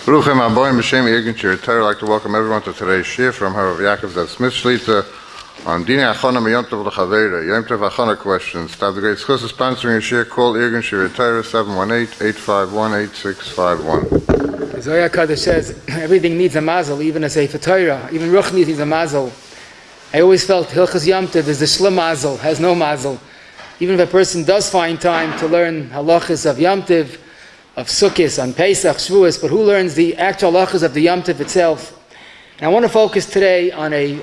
Bruchim Aboyim B'Shem Yirgin I'd like to welcome everyone to today's shir from Rabbi Yakov Smith Shlita on Dini Hachana yomtov l'chaveira, yomtov Hachana questions. To have the great schus of sponsoring a shir, call Yirgin Shir Torah 718-851-8651. The Zohar Kodesh says everything needs a mazel, even a sefer Torah, even Ruch needs a mazel. I always felt Hilchas Yomtov is the shlim mazel, has no mazel. Even if a person does find time to learn halachas of Yomtov, of Sukkot, on Pesach, Shavuos, but who learns the actual halachas of the yomtov itself? And I want to focus today on a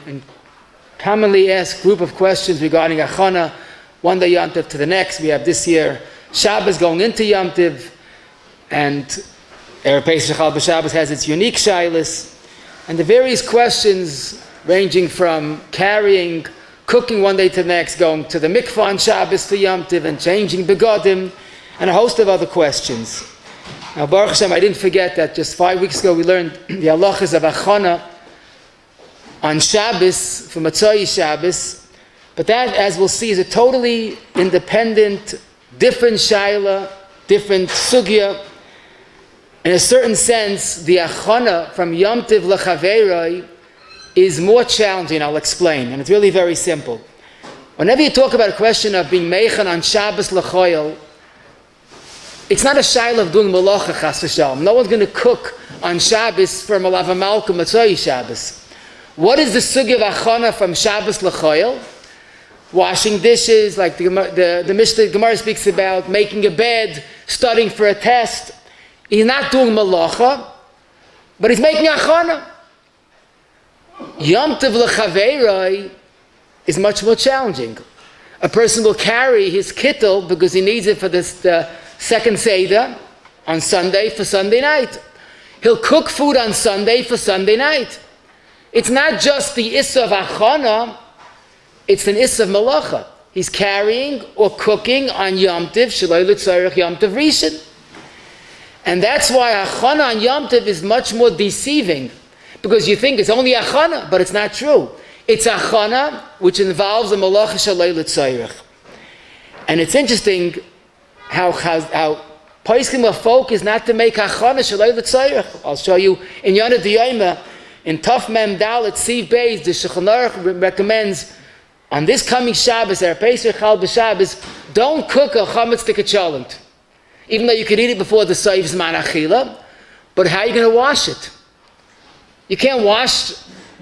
commonly asked group of questions regarding Hachana, one day yomtov to the next. We have this year Shabbos going into yomtov, and Erev Pesach al Shabbos has its unique shilas, and the various questions ranging from carrying, cooking one day to the next, going to the mikvah on Shabbos for yomtov, and changing begodim, and a host of other questions. Now, Baruch Hashem, I didn't forget that just 5 weeks ago we learned the halachas of Hachana on Shabbos, for Matzai Shabbos, but that, as we'll see, is a totally independent, different shaila, different sugya. In a certain sense, the Hachana from Yom Tov l'Chaveiroi is more challenging, I'll explain, and it's really very simple. Whenever you talk about a question of being meichan on Shabbos l'choyel, it's not a shaila of doing malacha chas v'shalom. No one's going to cook on Shabbos for Malava Malkum Matzai Shabbos. What is the sugya of Hachana from Shabbos l'choyel? Washing dishes, like the Mishnah Gemara speaks about, making a bed, studying for a test. He's not doing malacha, but he's making Hachana. Yom Tov l'Chaveiroi is much more challenging. A person will carry his kittel because he needs it for the second Seder on Sunday for Sunday night. He'll cook food on Sunday for Sunday night. It's not just the issur of Hachana, it's an issur of malacha. He's carrying or cooking on yomtov, shaloi l'tzorech yomtov rishon. And that's why Hachana on yomtov is much more deceiving, because you think it's only Hachana, but it's not true. It's Hachana, which involves a malacha shaloi l'tzorech. And it's interesting how Paiskim will focus not to make Hachana shaloi l'tzorech. I'll show you in Yonah D'Yoma, in Tuf Mem Dalet Siv Beis, the Shulchan Aruch recommends on this coming Shabbos, Erev Pesach al B'Shabbos, don't cook a chametz tikacholent, even though you could eat it before the Seif Zman Achila. But how are you going to wash it? You can't wash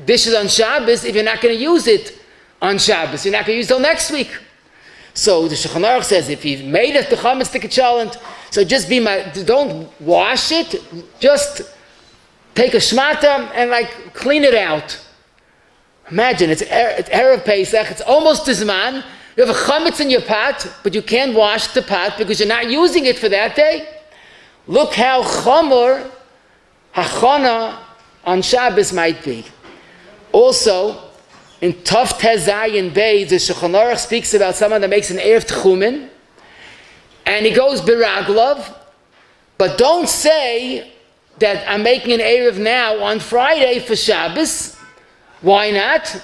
dishes on Shabbos if you're not going to use it on Shabbos. You're not going to use it till next week. So the Shulchan Aruch says, if you've made it the chametz tikacholent, so just don't wash it, just take a shmata and clean it out. Imagine, it's Erev Pesach, it's almost the Zman, you have a chametz in your pot, but you can't wash the pot because you're not using it for that day. Look how chamor Hachana on Shabbos might be. Also, in Tov Tezayin Beis, the Shulchan Aruch speaks about someone that makes an Erev Tchumen, and he goes Biraglov, but don't say that I'm making an Erev now on Friday for Shabbos. Why not?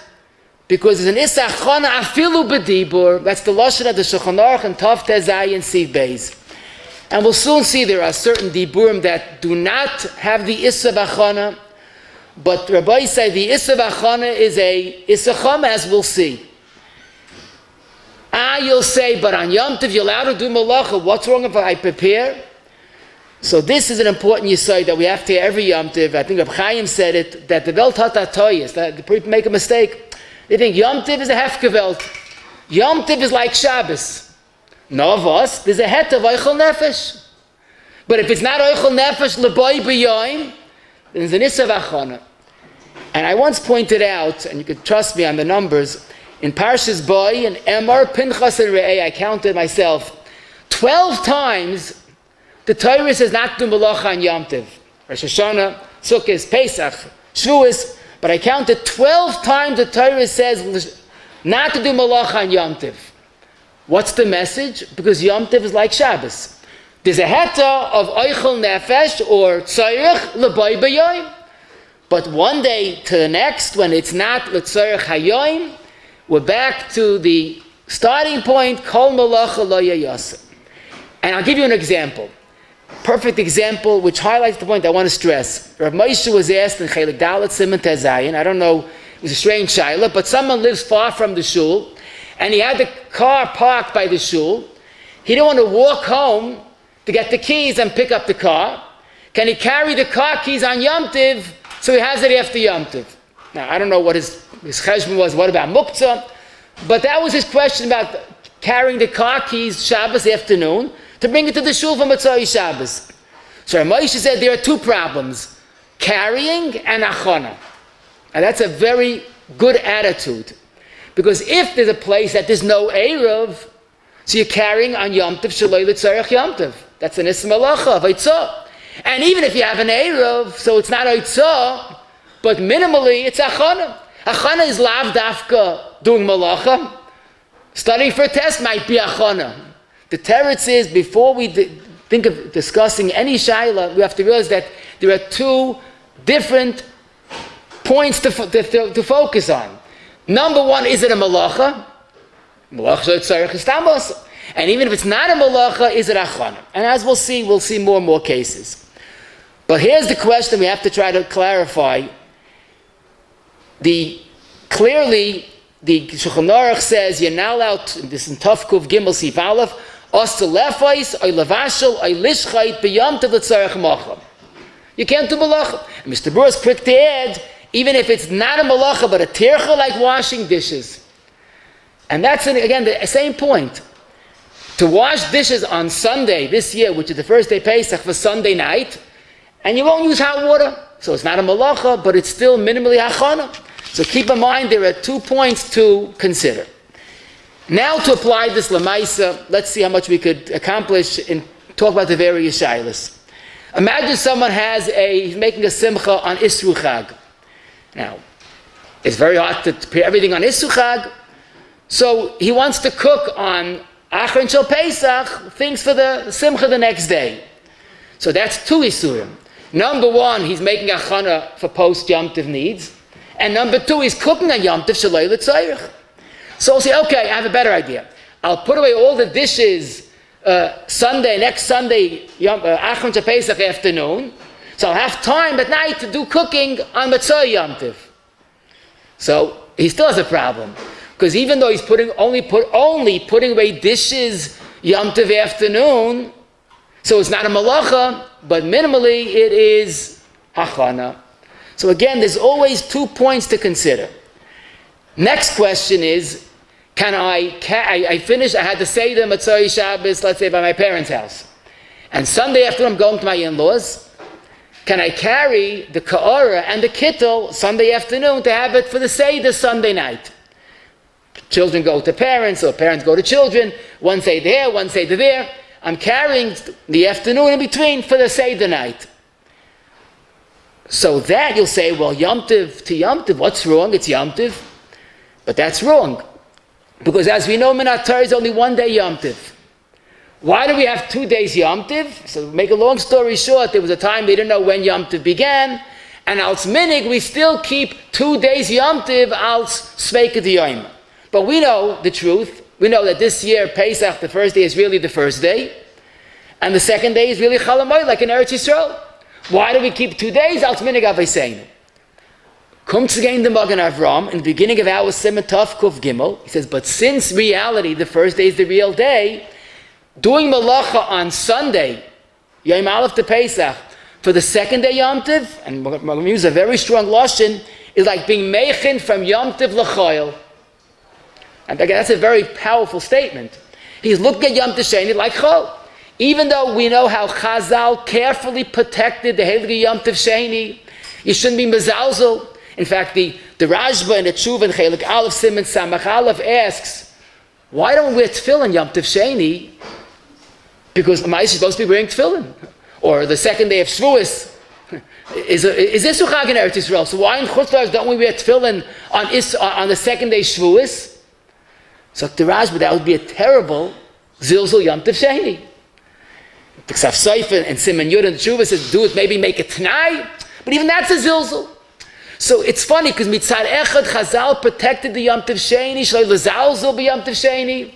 Because it's an Issa Hachana afilu b'dibur. That's the Lashon of the Shulchan Aruch and Tov Tezayin Siv Beis. And we'll soon see there are certain diburim that do not have the Issa Hachana, but Rabbi say the issur of Hachana is a issur chama, as we'll see. You'll say, but on Yom Tov you're allowed to do malacha. What's wrong if I prepare? So this is an important yisod that we have to every Yom Tov. I think Reb Chaim said it, that the Welt hat atoyes, that the people make a mistake. They think Yom Tov is a hefke Welt. Yom Tov is like Shabbos. No of us, there's a het of oichel nefesh. But if it's not oichel nefesh, leboi b'yoim, then there's an issur of Hachana. And I once pointed out, and you could trust me on the numbers, in Parshas Boy and Emor, Pinchas and Re'eh, I counted myself, 12 times the Torah says not to do malacha on Yom Tov. Rosh Hashana, Sukkot, Pesach, Shavuos, but I counted 12 times the Torah says not to do malacha on yomtov. What's the message? Because yomtov is like Shabbos. There's a heta of oichel nefesh or tzorich l'boy b'yoyim. But one day to the next, when it's not l'tzorich hayoyim, we're back to the starting point, kol malacha lo yayasa. And I'll give you an example. Perfect example which highlights the point I want to stress. Rav Moshe was asked in Chelik Dalet Siman Tezayin, I don't know, it was a strange shaila, but someone lives far from the shul, and he had the car parked by the shul. He didn't want to walk home to get the keys and pick up the car. Can he carry the car keys on Yom Tiv, so he has it after Yom Tiv? Now, I don't know what his cheshbon was, what about Muktzah? But that was his question about carrying the car keys Shabbos afternoon to bring it to the shul for Matzah Shabbos. So Moshe said there are two problems, carrying and Hachana. And that's a very good attitude. Because if there's a place that there's no Erev, so you're carrying on Yom Tov Shaloi L'Tzarech Yom Tov. That's an Issa Malacha of Eitzah. And even if you have an Erev, so it's not Eitzah, but minimally it's Hachana. Hachana is lav dafka doing Malacha. Studying for a test might be Hachana. The teretz is, before we think of discussing any shaila, we have to realize that there are two different points to focus on. Number one, is it a malacha? And even if it's not a malacha, is it achana? And as we'll see more and more cases. But here's the question we have to try to clarify. Clearly, the Shulchan Aruch says you're not allowed, this in Tov Kuv Gimel Sif Aleph, os to lefais, oy levashel, oy lishchait, b'yom tov l'tzarech macha. You can't do malacha. And Mr. Brewer is quick to add, even if it's not a malacha, but a tircha like washing dishes. And that's, again, the same point. To wash dishes on Sunday this year, which is the first day Pesach for Sunday night, and you won't use hot water. So it's not a malacha, but it's still minimally hachana. So keep in mind there are 2 points to consider. Now to apply this lemaisa, let's see how much we could accomplish and talk about the various shaylas. Imagine someone he's making a simcha on issur chag. Now, it's very hard to prepare everything on issur chag, so he wants to cook on Achron Shel Pesach, things for the simcha the next day. So that's 2 issurim. Number 1, he's making achana for post Yom Tov needs. And number 2, he's cooking on Yom Tov Shaloi L'Tzarech. So I'll say, okay, I have a better idea. I'll put away all the dishes next Sunday, Achron Shel Pesach afternoon. So I'll have time at night to do cooking on Matzah Yom Tov. So he still has a problem. Because even though he's only putting away dishes Yom Tov afternoon, so it's not a malacha, but minimally it is hachana. So again, there's always 2 points to consider. Next question is, I had the Seder Matzah Shabbos, let's say by my parents' house. And Sunday afternoon I'm going to my in-laws. Can I carry the kaarah and the kittel Sunday afternoon to have it for the Seder Sunday night? Children go to parents, or parents go to children. One Seder here, one Seder there. I'm carrying the afternoon in between for the Seder night. So that you'll say, well, Yom Tov to Yom Tov, what's wrong? It's Yom Tov. But that's wrong. Because as we know, Minat Torah is only 1 day Yom Tov. Why do we have 2 days Yom Tov? So to make a long story short, there was a time they didn't know when Yom Tov began, and als minig, we still keep 2 days Yom Tov als Sveika D'Yom. But we know the truth. We know that this year, Pesach, the first day is really the first day, and the second day is really Chol Hamoed, like in Eretz Yisrael. Why do we keep 2 days? Als minig avayseinu. Comes again the Magen Avram in the beginning of our Siman Tov Kuf Gimel. He says, but since reality, the first day is the real day, doing malacha on Sunday, Yom Aleph to Pesach, for the second day Yom Tov, and we're going to use a very strong lashon, is like being meichin from Yom Tov l'choil. And again, that's a very powerful statement. He's looking at Yom Tov Sheni like chol. Even though we know how Chazal carefully protected the Heilige Yom Tov Sheni, you shouldn't be mezalzel. In fact, the Rashba in the Tshuva in Chelik Aleph Siman Samach Aleph asks, why don't we wear tefillin Yom Tov Sheni? Because the Ma'is is supposed to be wearing tefillin. Or the second day of Shavuos, is issur Chag in Eretz Yisrael. So why in Chutz La'aretz don't we wear tefillin on the second day Shavuos? So the Rashba, that would be a terrible zilzul yomtov sheni. The Ksaf Seifer and Siman Yud and the Tshuva says do it, maybe make a t'nai, but even that's a zilzul. So it's funny because mitzad echad Chazal protected the yomtov sheni, shloi l'zalzul be yomtov sheni.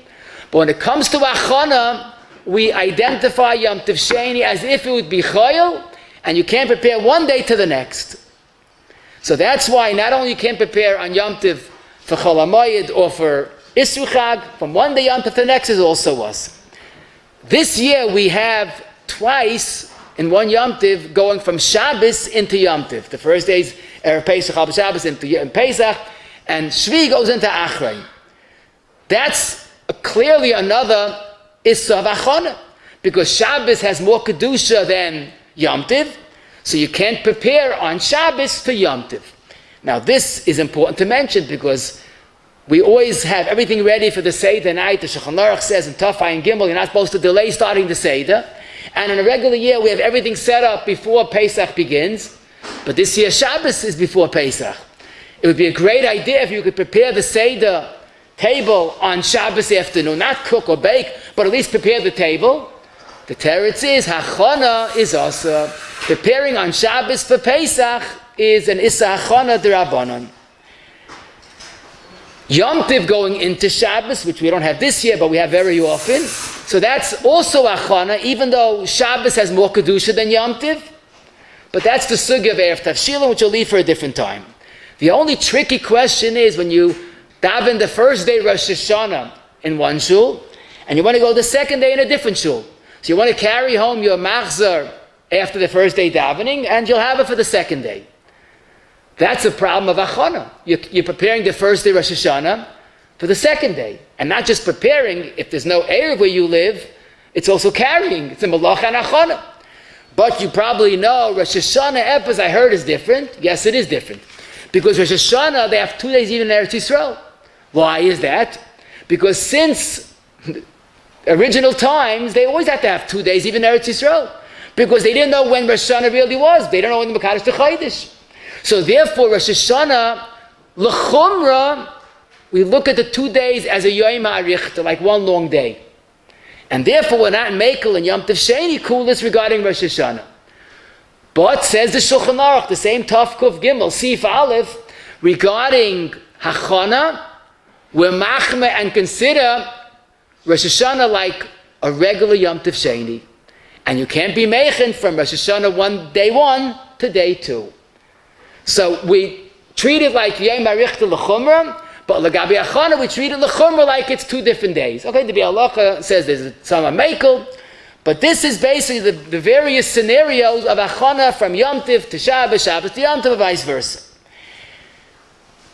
But when it comes to Hachana, we identify yomtov sheni as if it would be chayil, and you can't prepare one day to the next. So that's why not only you can't prepare on Yom Tov for Chol HaMoed or for issur Chag, from one day Yom Tov to the next is also us. This year we have twice in one Yom Tov going from Shabbos into Yom Tov. The first day is Erev Pesach, Chal Shabbos into Pesach, and Shvi goes into Achrei. That's clearly another issur of Hachana, because Shabbos has more Kedusha than Yom Tov, so you can't prepare on Shabbos for Yom Tov. Now this is important to mention because we always have everything ready for the Seder night. The Shulchan Aruch says in Taf Ayin Gimel, you're not supposed to delay starting the Seder. And in a regular year, we have everything set up before Pesach begins. But this year, Shabbos is before Pesach. It would be a great idea if you could prepare the Seder table on Shabbos afternoon. Not cook or bake, but at least prepare the table. The teretz is, Hachana is also, preparing on Shabbos for Pesach is an issur Hachana d'Rabbanan. Yom Tov going into Shabbos, which we don't have this year, but we have very often. So that's also Hachana, even though Shabbos has more Kedusha than Yom Tov. But that's the sugya of Erev Tavshilin, which we'll leave for a different time. The only tricky question is when you daven the first day Rosh Hashanah in one shul, and you want to go the second day in a different shul. So you want to carry home your machzor after the first day davening, and you'll have it for the second day. That's a problem of Hachana. You're preparing the first day Rosh Hashanah for the second day. And not just preparing, if there's no Erev where you live, it's also carrying. It's a Malacha and Hachana. But you probably know Rosh Hashanah Epes, I heard, is different. Yes, it is different. Because Rosh Hashanah, they have 2 days even in Eretz Yisrael. Why is that? Because since original times, they always had to have 2 days even in Eretz Yisrael. Because they didn't know when Rosh Hashanah really was. They don't know when the Mekadosh the Chodesh. So therefore, Rosh Hashanah, l'chumra, we look at the 2 days as a yom maariv, like one long day. And therefore, we're not mekel and Yom Tov Sheni kulis regarding Rosh Hashanah. But, says the Shulchan Aruch, the same Taf Kuf Gimel, Sif Aleph, regarding Hachana, we're machme and consider Rosh Hashanah like a regular Yom Tov Sheni. And you can't be mechen from Rosh Hashanah day one to day 2. So we treat it like Yom Arichta L'chumra, but L'gabi Hachana we treat it L'chumra like it's 2 different days. Okay, the Bialacha says there's some are mekel, but this is basically the various scenarios of Hachana from Yom Tov to Shabbos, Shabbos to Yom Tov, and vice versa.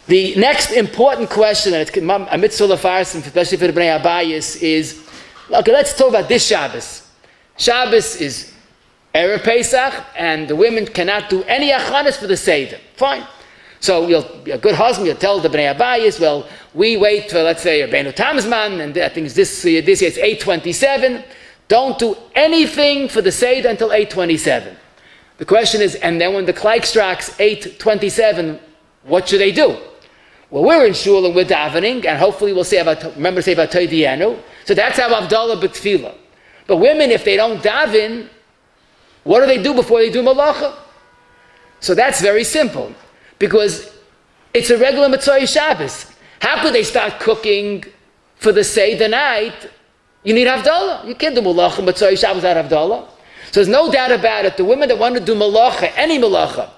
The next important question, and it's a mitzvah l'farsim, especially for the Bnei Abayis, is, okay, let's talk about this Shabbos. Shabbos is Erev Pesach, and the women cannot do any achanas for the Seder. Fine. So you'll be a good husband, you'll tell the Bnei Abayis, well, we wait for, let's say, Rabbeinu Tamzman, and I think this year it's 8:27. Don't do anything for the Seder until 8:27. The question is, and then when the Kleik strikes 8:27, what should they do? Well, we're in shul and we're davening, and hopefully we'll say about Toydiyenu. So that's how Avdallah b'tfilah. But women, if they don't daven, what do they do before they do malacha? So that's very simple, because it's a regular Mitzvah Shabbos. How could they start cooking for the Seder night? You need Havdalah. You can't do malacha Mitzvah Shabbos without Havdalah. So there's no doubt about it. The women that want to do malacha, any malacha,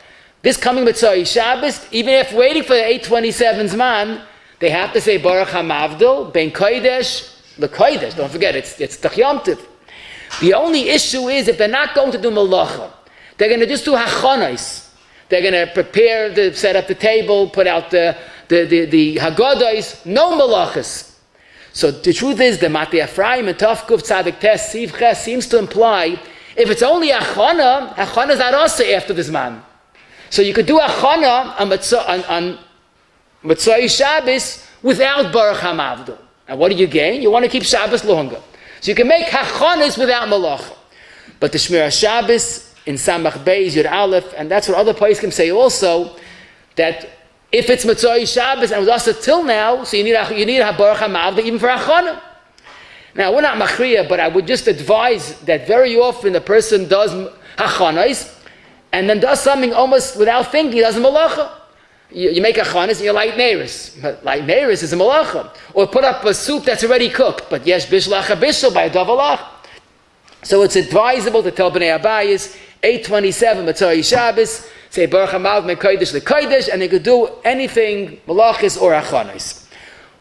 this coming Mitzvah Shabbos, even if waiting for the 8:27's man, they have to say Baruch HaMavdil, Ben Kodesh, LeKodesh. Don't forget, it's Tachyamtiv. The only issue is if they're not going to do malacha, they're going to just do hachanos. They're going to prepare, set up the table, put out the haggadahs, no malachas. So the truth is, the Matei Ephraim and Tafkuf Tzadik Tes Siv Ches seems to imply if it's only hachana is not also after this man. So you could do hachana on Mitzvah Shabbos without Baruch HaMavdil. And what do you gain? You want to keep Shabbos longer. So you can make hachanas without malacha. But the Shmir Shabbos in Samach Beis Yud Aleph, and that's what other poskim say also, that if it's Matzoi Shabbos and it was also till now, so you need a Barcha Mavda even for Hachana. Now, we're not machriya, but I would just advise that very often the person does Hachanas and then does something almost without thinking, he does a malacha. You make Hachanas and you light neiris. Light neiris is a malacha. Or put up a soup that's already cooked, but yesh bishlach bishul by a davalach. So it's advisable to tell Bnei Abayis, 8:27 Matzoi Shabbos, say Baruch HaMav Mekodesh LeKodesh, and they could do anything, malachis or Hachanas.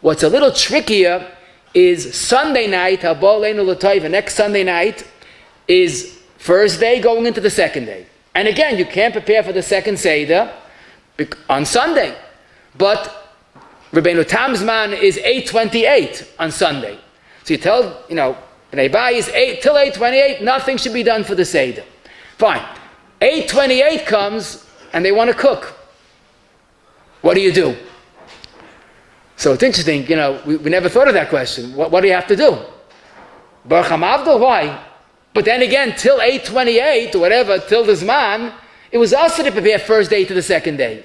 What's a little trickier is Sunday night, the next Sunday night is first day going into the second day. And again, you can't prepare for the second Seder on Sunday. But Rabbeinu Tam's man is 8:28 on Sunday. So you tell, Bnei Bayis till 8:28, nothing should be done for the Seder. Fine. 8:28 comes and they want to cook. What do you do? So it's interesting, we never thought of that question. What do you have to do? Baruch HaMavdil, why? But then again, till 8:28 or whatever, till the Zman, it was also to prepare first day to the second day.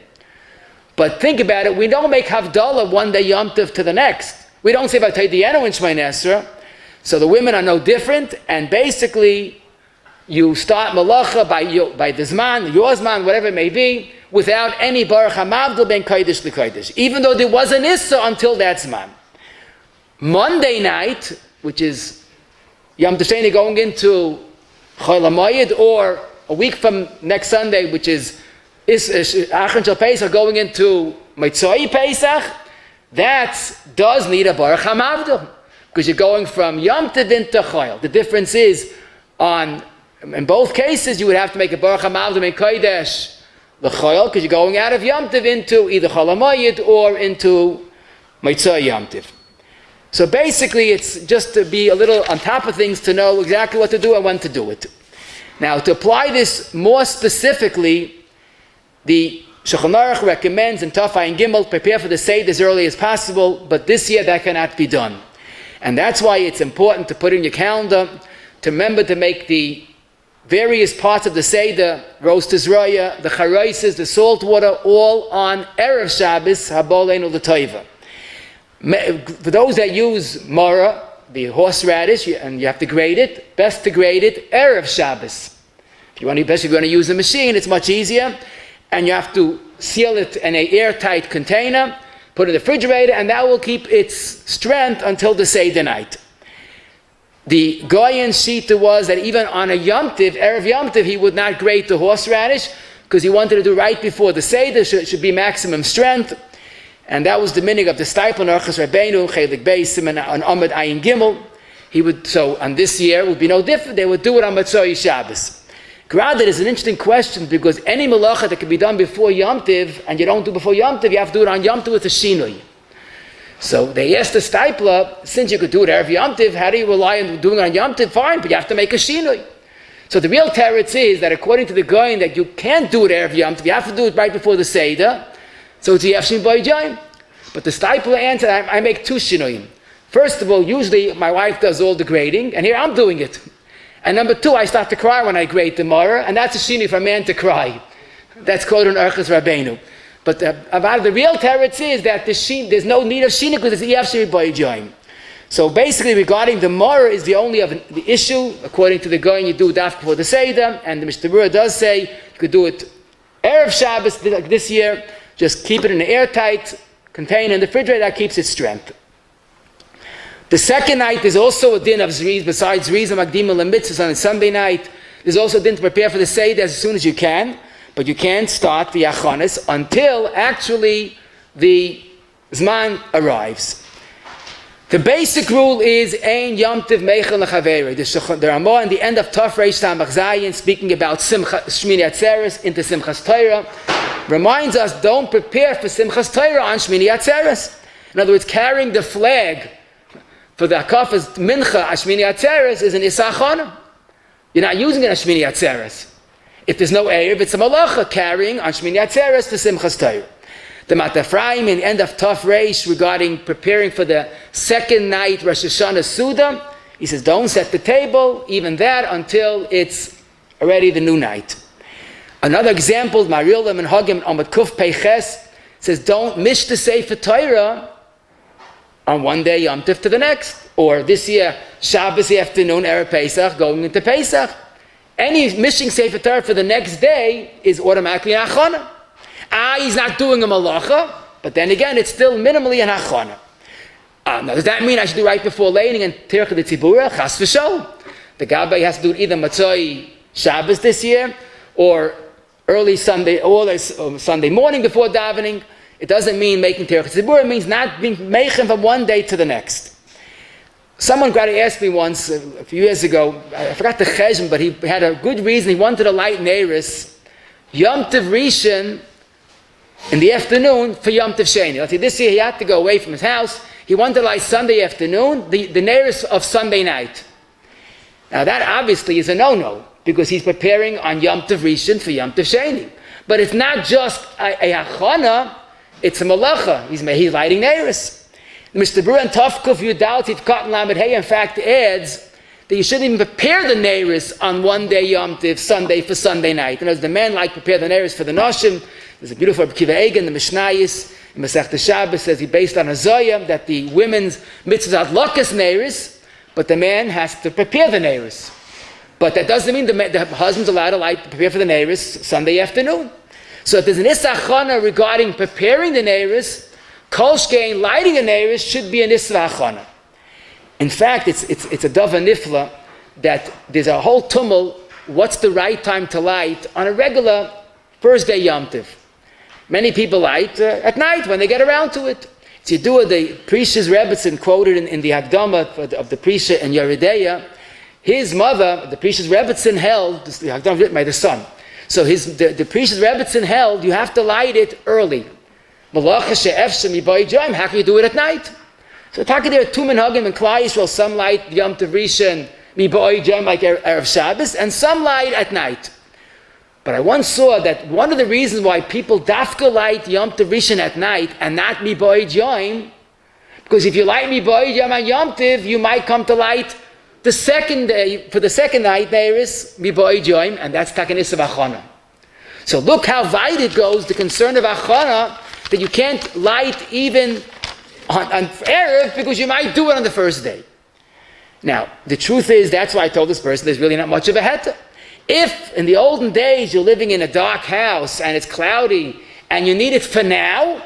But think about it, we don't make Havdalah one day yomtov to the next. We don't say V'taydienu in Shmei Nesra. So the women are no different, and basically you start malacha by the Zman, your Zman, whatever it may be, without any Baruch HaMavdil ben Kodesh LeKodesh, even though there was an issur until that Zman. Monday night, which is Yom Tov going into Chol HaMoed, or a week from next Sunday, which is Achron Shel Pesach, going into Motzei Pesach, that does need a Baruch HaMavdil, because you're going from Yom Tov into Chol. The difference is, in both cases, you would have to make a Baruch HaMavdil ben Kodesh l'choil, because you're going out of Yom Tov into either Chol HaMoed or into Motzei Yom Tov. So basically, it's just to be a little on top of things to know exactly what to do and when to do it. Now, to apply this more specifically, the Shulchan Aruch recommends in Taf Ayin Gimel, prepare for the Seder as early as possible, but this year that cannot be done. And that's why it's important to put in your calendar, to remember to make the various parts of the Seder, roast Tizraya, the charaises, the salt water, all on Erev Shabbos, Haboleinu L'Toiva. For those that use Mara, the horseradish, and you have to grate it, best to grate it Erev Shabbos. If you want to, especially if you're going to use a machine, it's much easier. And you have to seal it in an airtight container, put it in the refrigerator, and that will keep its strength until the Seder night. The Goyen's shita was that even on a yomtiv, Erev yomtiv, he would not grate the horseradish because he wanted to do right before the Seder, should be maximum strength. And that was the meaning of the stipend Orchos Rabbeinu, Chelik Beisim, and on Amud Ayin Gimel. So on this year, it would be no different. They would do it on Matzoi Shabbos. Granted, it's an interesting question because any malacha that can be done before Yom Tov, and you don't do before Yom Tov, you have to do it on Yom Tov with a shinui. So they asked the stipler, since you could do it every Yom Tov, how do you rely on doing it on Yom Tov? Fine, but you have to make a shinui. So the real teretz is that according to the Goyen, that you can't do it every Yom Tov, you have to do it right before the Seder. So it's Yefshin Boyjayim. But the stipler answered, I make two shinuyim. First of all, usually my wife does all the grading, and here I'm doing it. And number two, I start to cry when I grade the Mara, and that's a shinui for a man to cry. That's called an Orchos Rabbeinu. But about the real teretz is that there's no need of shinui because it's Yefshin Boyjayim. So basically, regarding the Mara is the only of the issue. According to the Goyen, you do it after before the Seder, and the Mishnah Berurah does say you could do it Erev Shabbos like this year. Just keep it in an airtight container in the refrigerator, that keeps its strength. The second night, there's also a din of Zriz, besides Zriz and Magdimah and Mitzvahs on a Sunday night. There's also a din to prepare for the Seder as soon as you can, but you can't start the Hachanas until actually the Zman arrives. The basic rule is Ein Yom Tov Meichel L'Chaveri. The Ramah in the end of Taf Reish Samach Zayin, speaking about Shmini Atzeres into Simchas Torah, reminds us, don't prepare for Simchas Torah on Shmini Atzeres. In other words, carrying the flag for the Akafas Mincha on Shmini Atzeres is an Hachana. You're not using it on Shmini Atzeres. If there's no Erev, it's a Malacha carrying on Shmini Atzeres to Simchas Torah. The Matafraim in the end of Taf Reish regarding preparing for the second night Rosh Hashanah seudah, he says, don't set the table, even that, until it's already the new night. Another example, Maril and Hagim Amad Kuf Peiches says, don't mish the Sefer Torah on one day Yom Tov to the next. Or this year, Shabbos afternoon, Erev Pesach, going into Pesach. Any mishing Sefer Torah for the next day is automatically an Hachana. He's not doing a malacha, but then again, it's still minimally an Hachana. Now, does that mean I should do right before laying and Tircha de Tzibura? Chas v'shol. The Gabbai has to do either Matzoi Shabbos this year, or early Sunday, or Sunday morning before davening. It doesn't mean making Tircha Tzibur. It means not being meichen from one day to the next. Someone got to ask me once, a few years ago, I forgot the chesm, but he had a good reason. He wanted to light Neiris, Yom Tov Rishon, in the afternoon for Yom Tov Sheni. This year he had to go away from his house. He wanted to light Sunday afternoon, the Neiris of Sunday night. Now that obviously is a no-no, because he's preparing on Yom Tov Rishon for Yom Tov Sheni. But it's not just a Hachana, it's a Malacha. He's lighting Neiris. Mr. Brewer and Tafkuf Yudal Tivkat Lamed Hey in fact adds that you shouldn't even prepare the Neiris on one day Yom Tov, Sunday for Sunday night. And as the men like prepare the Neiris for the Noshim, there's a beautiful Kiva Egan, the Mishnayis, in Masech Shabbos says he based on a Zoya that the women's mitzvahs lakas Neiris, but the man has to prepare the Neiris. But that doesn't mean the husband's allowed to prepare for the Neiris Sunday afternoon. So if there's an Issachana regarding preparing the Neiris, Kolshkein, lighting a Neiris should be an Isra Hachana. In fact, it's a Dava Nifla that there's a whole tumult, what's the right time to light on a regular first day Yom Tov. Many people light at night when they get around to it. So you do it, the Prisha's Rebbetzin quoted in the Hagdama of the Prisha and Yeridea, his mother, the Prisha's Rebbetzin held, the Hagdama written by the son. So the Prisha's Rebbetzin held, you have to light it early. How can you do it at night? So Taka there are two minhagim in Klal Yisrael, some light Yom Tov Rishon miboy jam like Erev Shabbos, and some light at night. But I once saw that one of the reasons why people dafka light Yom Tov Rishon at night and not miboy jam, because if you light miboy jam on Yom Tov, you might come to light the second day for the second night there is miboy jam, and that's takanis of Hachana. So look how wide it goes. The concern of Hachana, that you can't light even on Erev because you might do it on the first day. Now, the truth is, that's why I told this person there's really not much of a heta. If in the olden days you're living in a dark house and it's cloudy and you need it for now,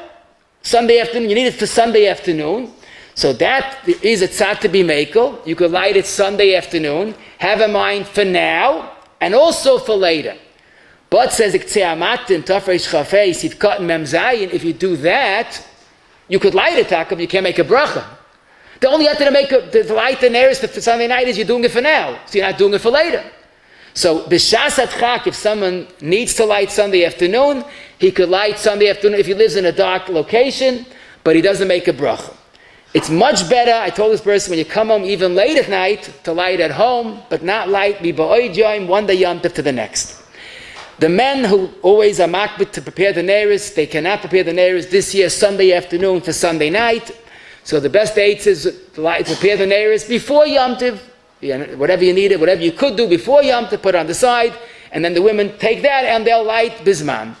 Sunday afternoon, you need it for Sunday afternoon, so that is a tzad to be makel. You could light it Sunday afternoon, have in mind for now and also for later. But says if you do that, you could light it, Takam, you can't make a bracha. The only other to light the Neiris for Sunday night is you're doing it for now, so you're not doing it for later. So b'shas atchak, if someone needs to light Sunday afternoon, he could light Sunday afternoon if he lives in a dark location, but he doesn't make a bracha. It's much better, I told this person, when you come home even late at night, to light at home, but not light b'ba'oi joim one day Yom Tov to the next. The men who always are makbid to prepare the Neiris, they cannot prepare the Neiris this year Sunday afternoon for Sunday night. So the best dates is to prepare the Neiris before Yom Tov. Whatever you needed, whatever you could do before Yom Tov, put on the side, and then the women take that and they'll light Bisman.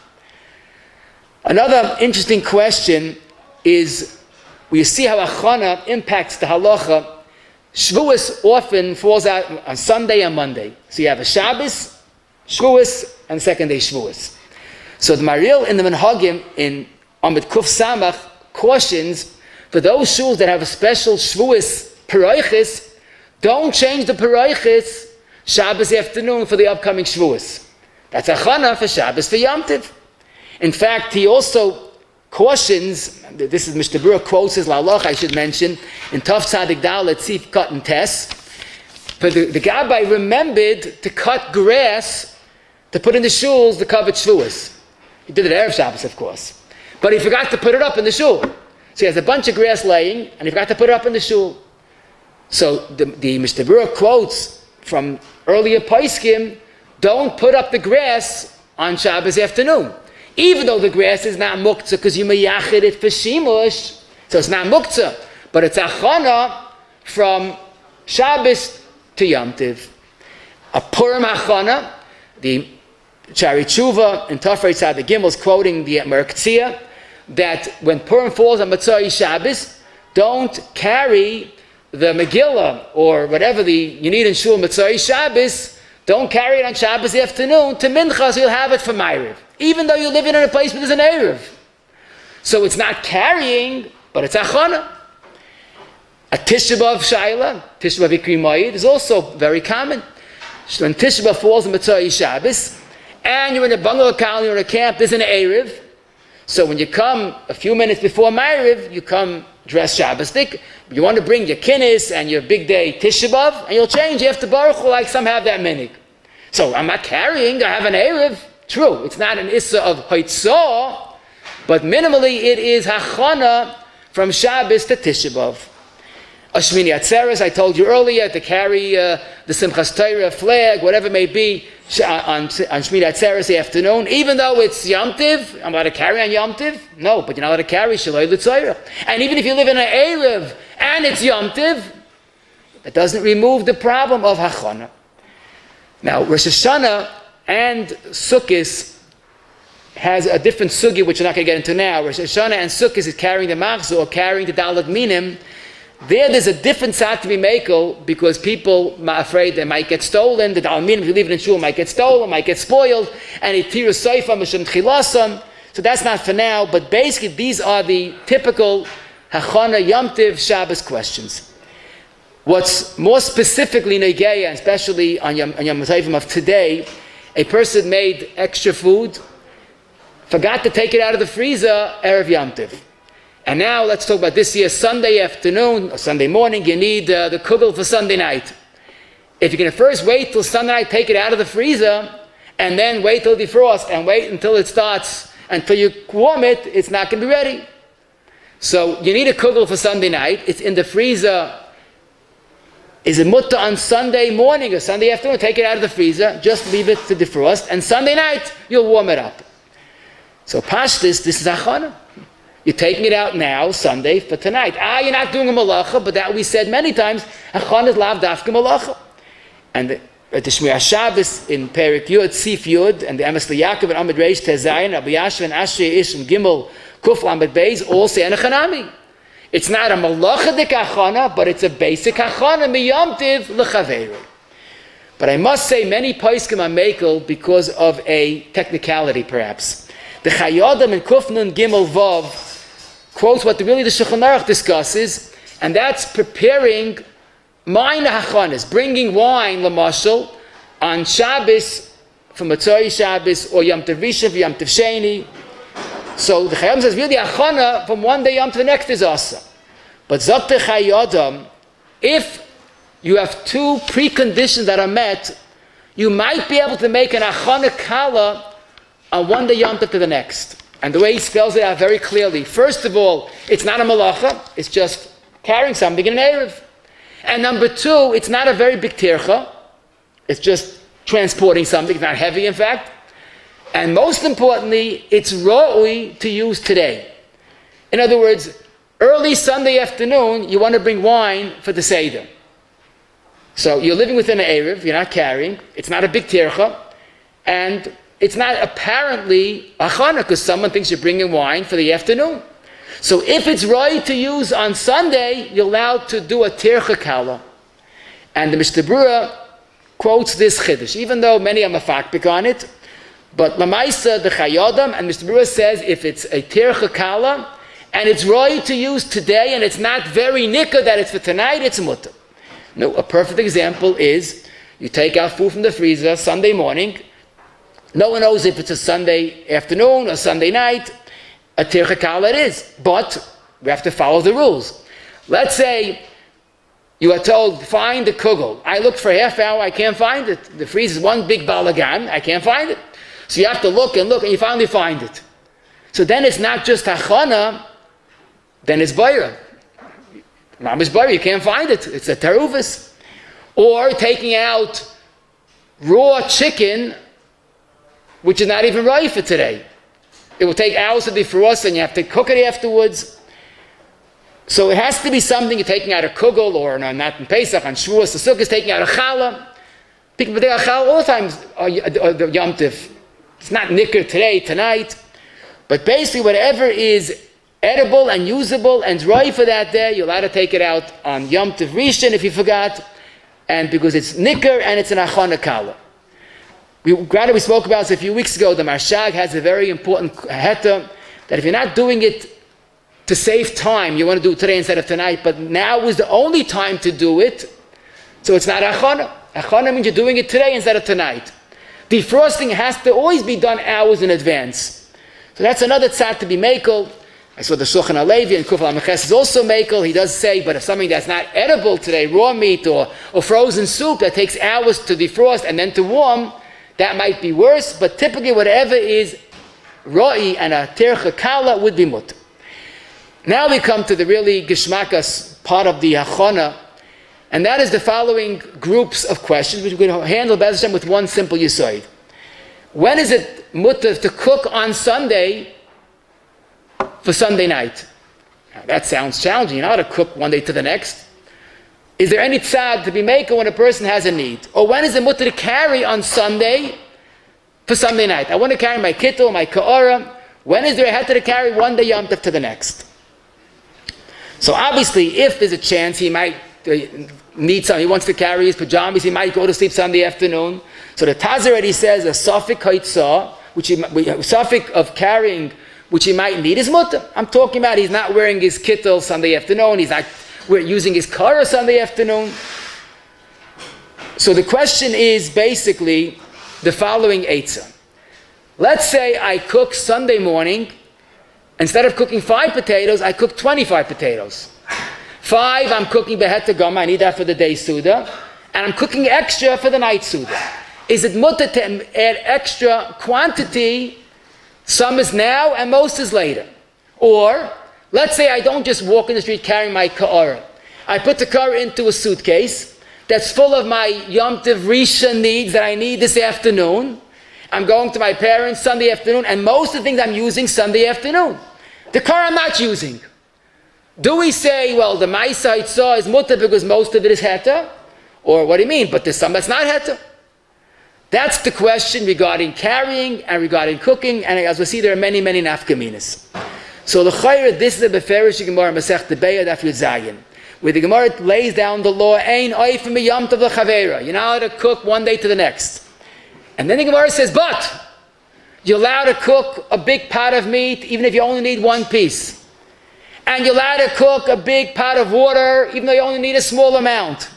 Another interesting question is, we see how Hachana impacts the halacha. Shavuos often falls out on Sunday and Monday. So you have a Shabbos, Shavuos, and second day Shavuos. So the Maril in the Menhagim in Amid Kuf Samach cautions for those shuls that have a special Shavuos Paroichis, don't change the Paroichis Shabbos afternoon for the upcoming Shavuos. That's Hachana for Shabbos for Yom Tov. In fact, he also cautions, this is Mr. Brewer quotes his Lalach, I should mention, in Tov Tzadik Dalet Tzif Cut and Tess, but the Gabbai remembered to cut grass to put in the shuls the covered Shavuos. He did it Erev Shabbos, of course. But he forgot to put it up in the shul. So he has a bunch of grass laying, and he forgot to put it up in the shul. So the Mr. Brewer quotes from earlier Paiskim, don't put up the grass on Shabbos afternoon. Even though the grass is not muktzah, because you mayachid it for shimush, so it's not muktzah, but it's achana from Shabbos to Yom Tov. A Purim achana, The Shari Tshuva in Tafrei Tzad Gimel is quoting the Merktzia that when Purim falls on Matzai Shabbos, don't carry the Megillah or whatever you need in Shul Matzai Shabbos, don't carry it on Shabbos afternoon to Mincha, so you'll have it for maariv, even though you're living in a place where there's an Erev. So it's not carrying, but it's Hachana. A Tisha B'Av Shaila, Tisha B'Av Ikri Mayid, is also very common. When Tisha B'Av falls on Matzai Shabbos, and you're in a bungalow colony or a camp, there's an Erev. So when you come a few minutes before maariv, you come dressed Shabbosdik. You want to bring your kinnis and your big day Tisha B'Av, and you'll change after Baruch Hu, like some have that minig. So I'm not carrying, I have an Erev. True, it's not an issur of Haitzah, but minimally it is Hachana from Shabbos to Tisha B'Av. A Shmini Atzeres, I told you earlier, to carry the Simchas Torah flag, whatever it may be, on Shmini Atzeres afternoon, even though it's yomtov, I'm allowed to carry on yomtov? No, but you're not allowed to carry Shaloi L'Tzorah. And even if you live in an Erev and it's yomtov, that doesn't remove the problem of Hachana. Now, Rosh Hashanah and Sukkot has a different sugi, which we're not going to get into now. Rosh Hashanah and Sukkot is carrying the machzor or carrying the Dalet Minim. There's a different side to be makel because people are afraid they might get stolen. The Dalet Minim, if you leave it in shul, might get stolen, might get spoiled, and it tiru soifa mishum chilasam. So that's not for now, but basically these are the typical Hachana Yomtiv Shabbos questions. What's more specifically negeya, and especially on Yom Tovim of today, a person made extra food, forgot to take it out of the freezer erev Yomtiv. And now let's talk about this year, Sunday afternoon or Sunday morning, you need the kugel for Sunday night. If you're going to first wait till Sunday night, take it out of the freezer, and then wait till defrost, and wait until it starts, until you warm it, it's not going to be ready. So you need a kugel for Sunday night, it's in the freezer. Is it mutter on Sunday morning or Sunday afternoon? Take it out of the freezer, just leave it to defrost, and Sunday night, you'll warm it up. So pashtus, this is Hachana. You're taking it out now, Sunday, for tonight. You're not doing a malacha, but that we said many times, Hachana is lav dafka malacha. And the Shmir Shabbos in Perik Yud, Sif Yud, and the Emes Yakov and Amid Reish Tezayin, Rabbi Yashav and Ashrei Ish and Gimel Kuf Lamed Beis, all say Enechanami. It's not a malachadik Hachana, but it's a basic Hachana miyomtiv l'chaveru. But I must say, many poskim are makel because of a technicality, perhaps. The Chayodam in Kuf Nun Gimel Vav quotes what really the Shulchan Aruch discusses, and that's preparing minor hachanas, bringing wine, lamashal, on Shabbos, for Matzai Shabbos, or Yom Tov Rishon, Yom Tov Sheni. So the Chayodam says, really hachana from one day Yom to the next is asa. But Zot the Chayodam, if you have two preconditions that are met, you might be able to make an hachana kala on one day Yom Tov to the next. And the way he spells it out very clearly. First of all, it's not a malacha, it's just carrying something in an Erev. And number two, it's not a very big tircha, it's just transporting something, it's not heavy in fact. And most importantly, it's ra'ui to use today. In other words, early Sunday afternoon, you want to bring wine for the Seder. So you're living within an Erev, you're not carrying, it's not a big tircha, and it's not apparently Hachana because someone thinks you're bringing wine for the afternoon. So if it's right to use on Sunday, you're allowed to do a tircha kala. And the Mishnah Berurah quotes this chiddush, even though many are mafakbik on it. But Lamaisa, the Chayodam, and Mishnah Berurah says if it's a tircha kala, and it's right to use today, and it's not very nikah that it's for tonight, it's mutter. No, a perfect example is you take out food from the freezer Sunday morning. No one knows if it's a Sunday afternoon or Sunday night. A tircha kala it is. But we have to follow the rules. Let's say you are told, find the kugel. I looked for a half hour, I can't find it. The freezer is one big balagan, I can't find it. So you have to look, and you finally find it. So then it's not just hachana, then it's bayra. Mom is bayra, you can't find it. It's a teruvis. Or taking out raw chicken, which is not even right for today. It will take hours to defrost and you have to cook it afterwards. So it has to be something you're taking out a kugel, or not in Pesach, on Shavuos, the Sukkot is taking out a challah. People all the time the yomtov. It's not nicker today, tonight, but basically whatever is edible and usable and dry for that day, you're allowed to take it out on yomtov rishon if you forgot, and because it's nicker and it's an Hachana kaarah. We spoke about this a few weeks ago. The Marshag has a very important heta that if you're not doing it to save time, you want to do it today instead of tonight, but now is the only time to do it, so it's not Hachana. Hachana means you're doing it today instead of tonight. Defrosting has to always be done hours in advance. So that's another tzad to be makel. I saw the Shulchan Alevi and Kuf HaMeches is also makel. He does say, but if something that's not edible today, raw meat or frozen soup that takes hours to defrost and then to warm, that might be worse. But typically whatever is ra'i and a tercha kala would be mutter. Now we come to the really geshmakas part of the Hachana, and that is the following groups of questions, which we're going to handle Be'ez Hashem with one simple yesod. When is it mutter to cook on Sunday for Sunday night? Now, that sounds challenging. You know how to cook one day to the next. Is there any tzad to be maker when a person has a need? Or when is it mutter to carry on Sunday for Sunday night? I want to carry my kittel, my kaarah. When is there a heter to carry one day yomtov to the next? So obviously, if there's a chance he might need something, he wants to carry his pajamas, he might go to sleep Sunday afternoon. So the Taz already says a suffix haitzah, suffix of carrying, which he might need is mutter. I'm talking about he's not wearing his kittel Sunday afternoon, he's not using his kaarah Sunday afternoon. So the question is basically the following eitzah. Let's say I cook Sunday morning, instead of cooking 5 potatoes, I cook 25 potatoes. 5, I'm cooking behet gama, I need that for the day seudah, and I'm cooking extra for the night seudah. Is it mutter to add extra quantity? Some is now and most is later. Or, let's say I don't just walk in the street carrying my kaarah. I put the kaarah into a suitcase that's full of my yomtov rishon needs that I need this afternoon. I'm going to my parents Sunday afternoon, and most of the things I'm using Sunday afternoon. The kaarah I'm not using. Do we say, well, the ma'isa haitzah is mutter because most of it is heter? Or what do you mean? But there's some that's not heter. That's the question regarding carrying and regarding cooking, and as we see, there are many, many nafkaminas. So the chayre, this is the beferish Gemara Masech Be'ah Daf Yud Zayin, where the Gemara lays down the law, ein oifim yomtov l'chavera. You're not allowed to cook one day to the next. And then the Gemara says, but you're allowed to cook a big pot of meat even if you only need one piece. And you're allowed to cook a big pot of water even though you only need a small amount.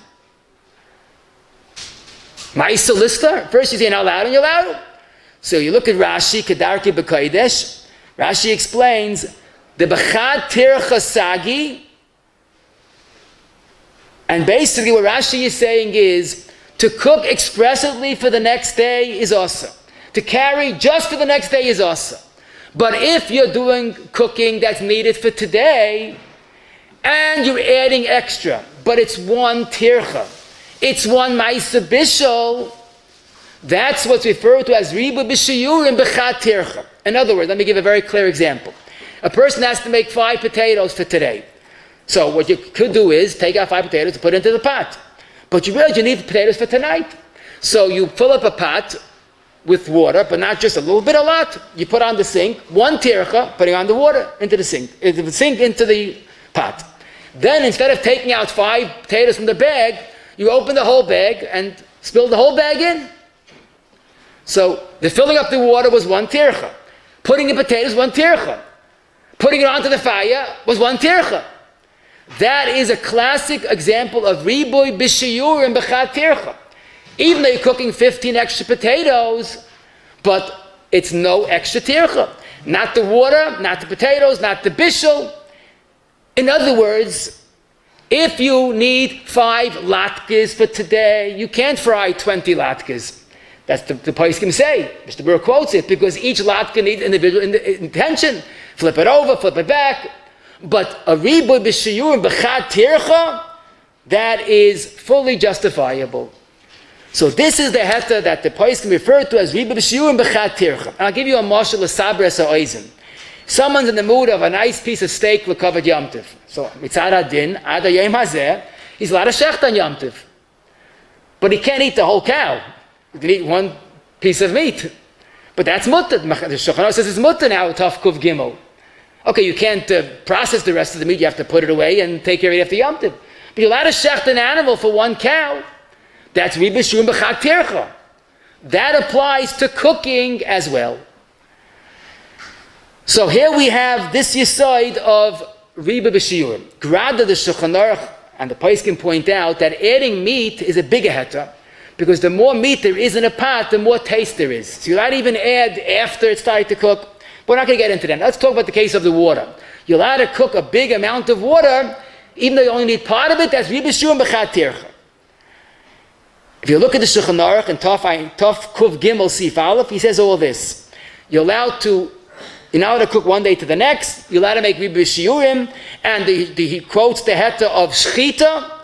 Ma'isa lister. First you say you're not allowed and you're allowed. So you look at Rashi, Kedarki B'Kodesh. Rashi explains, the B'chad Tircha Sagi. And basically what Rashi is saying is, to cook expressly for the next day is awesome. To carry just for the next day is awesome. But if you're doing cooking that's needed for today, and you're adding extra, but it's one tircha, it's one ma'isa bishul, that's what's referred to as ריבוי בשיעורים b'chad tircha. In other words, let me give a very clear example. A person has to make 5 potatoes for today. So what you could do is take out 5 potatoes and put it into the pot. But you realize you need potatoes for tonight. So you fill up a pot with water, but not just a little bit, a lot. You put on the sink, 1 tircha, putting on the water into the sink, into the pot. Then instead of taking out 5 potatoes from the bag, you open the whole bag and spill the whole bag in. So the filling up the water was 1 tircha. Putting in potatoes, 1 tircha. Putting it onto the fire was 1 tircha. That is a classic example of ריבוי בשיעורים b'chad tircha. Even though you're cooking 15 extra potatoes, but it's no extra tircha. Not the water, not the potatoes, not the bishul. In other words, if you need 5 latkes for today, you can't fry 20 latkes. That's the poskim say. Mr. Burr quotes it, because each latke needs individual intention. Flip it over, flip it back. But a ריבוי בשיעורים b'chad tircha, that is fully justifiable. So this is the heter that the poskim refer to as ריבוי בשיעורים b'chad tircha. And I'll give you a mashal of sabres ha'oizim. Someone's in the mood of a nice piece of steak l'kavod yomtov. So mitzad hadin, ad hayom hazeh, he's allowed to shecht on yomtov. But he can't eat the whole cow. You can eat one piece of meat. But that's mutter. The Shulchan Aruch says it's mutter now, Tov Kuv Gimel. Okay, you can't process the rest of the meat. You have to put it away and take care of it after yomtiv. But you're allowed to shecht an animal for one cow. That's Rebbe B'Shiurim B'Chag Tircha. That applies to cooking as well. So here we have this yesod of Rebbe B'Shiurim. Grada the Shulchan Aruch and the Poskim point out that adding meat is a bigger heta, because the more meat there is in a pot, the more taste there is. So you're allowed to even add after it's starting to cook. We're not going to get into that. Let's talk about the case of the water. You're allowed to cook a big amount of water, even though you only need part of it. That's Rebbe B'Shiurim B'Chag Tircha. If you look at the Shulchan Aruch and Tov Kuv Gimel Sif Aleph, he says all this. You're allowed to cook one day to the next. You're allowed to make Rebbe B'Shiurim, and he quotes the heta of Shchita.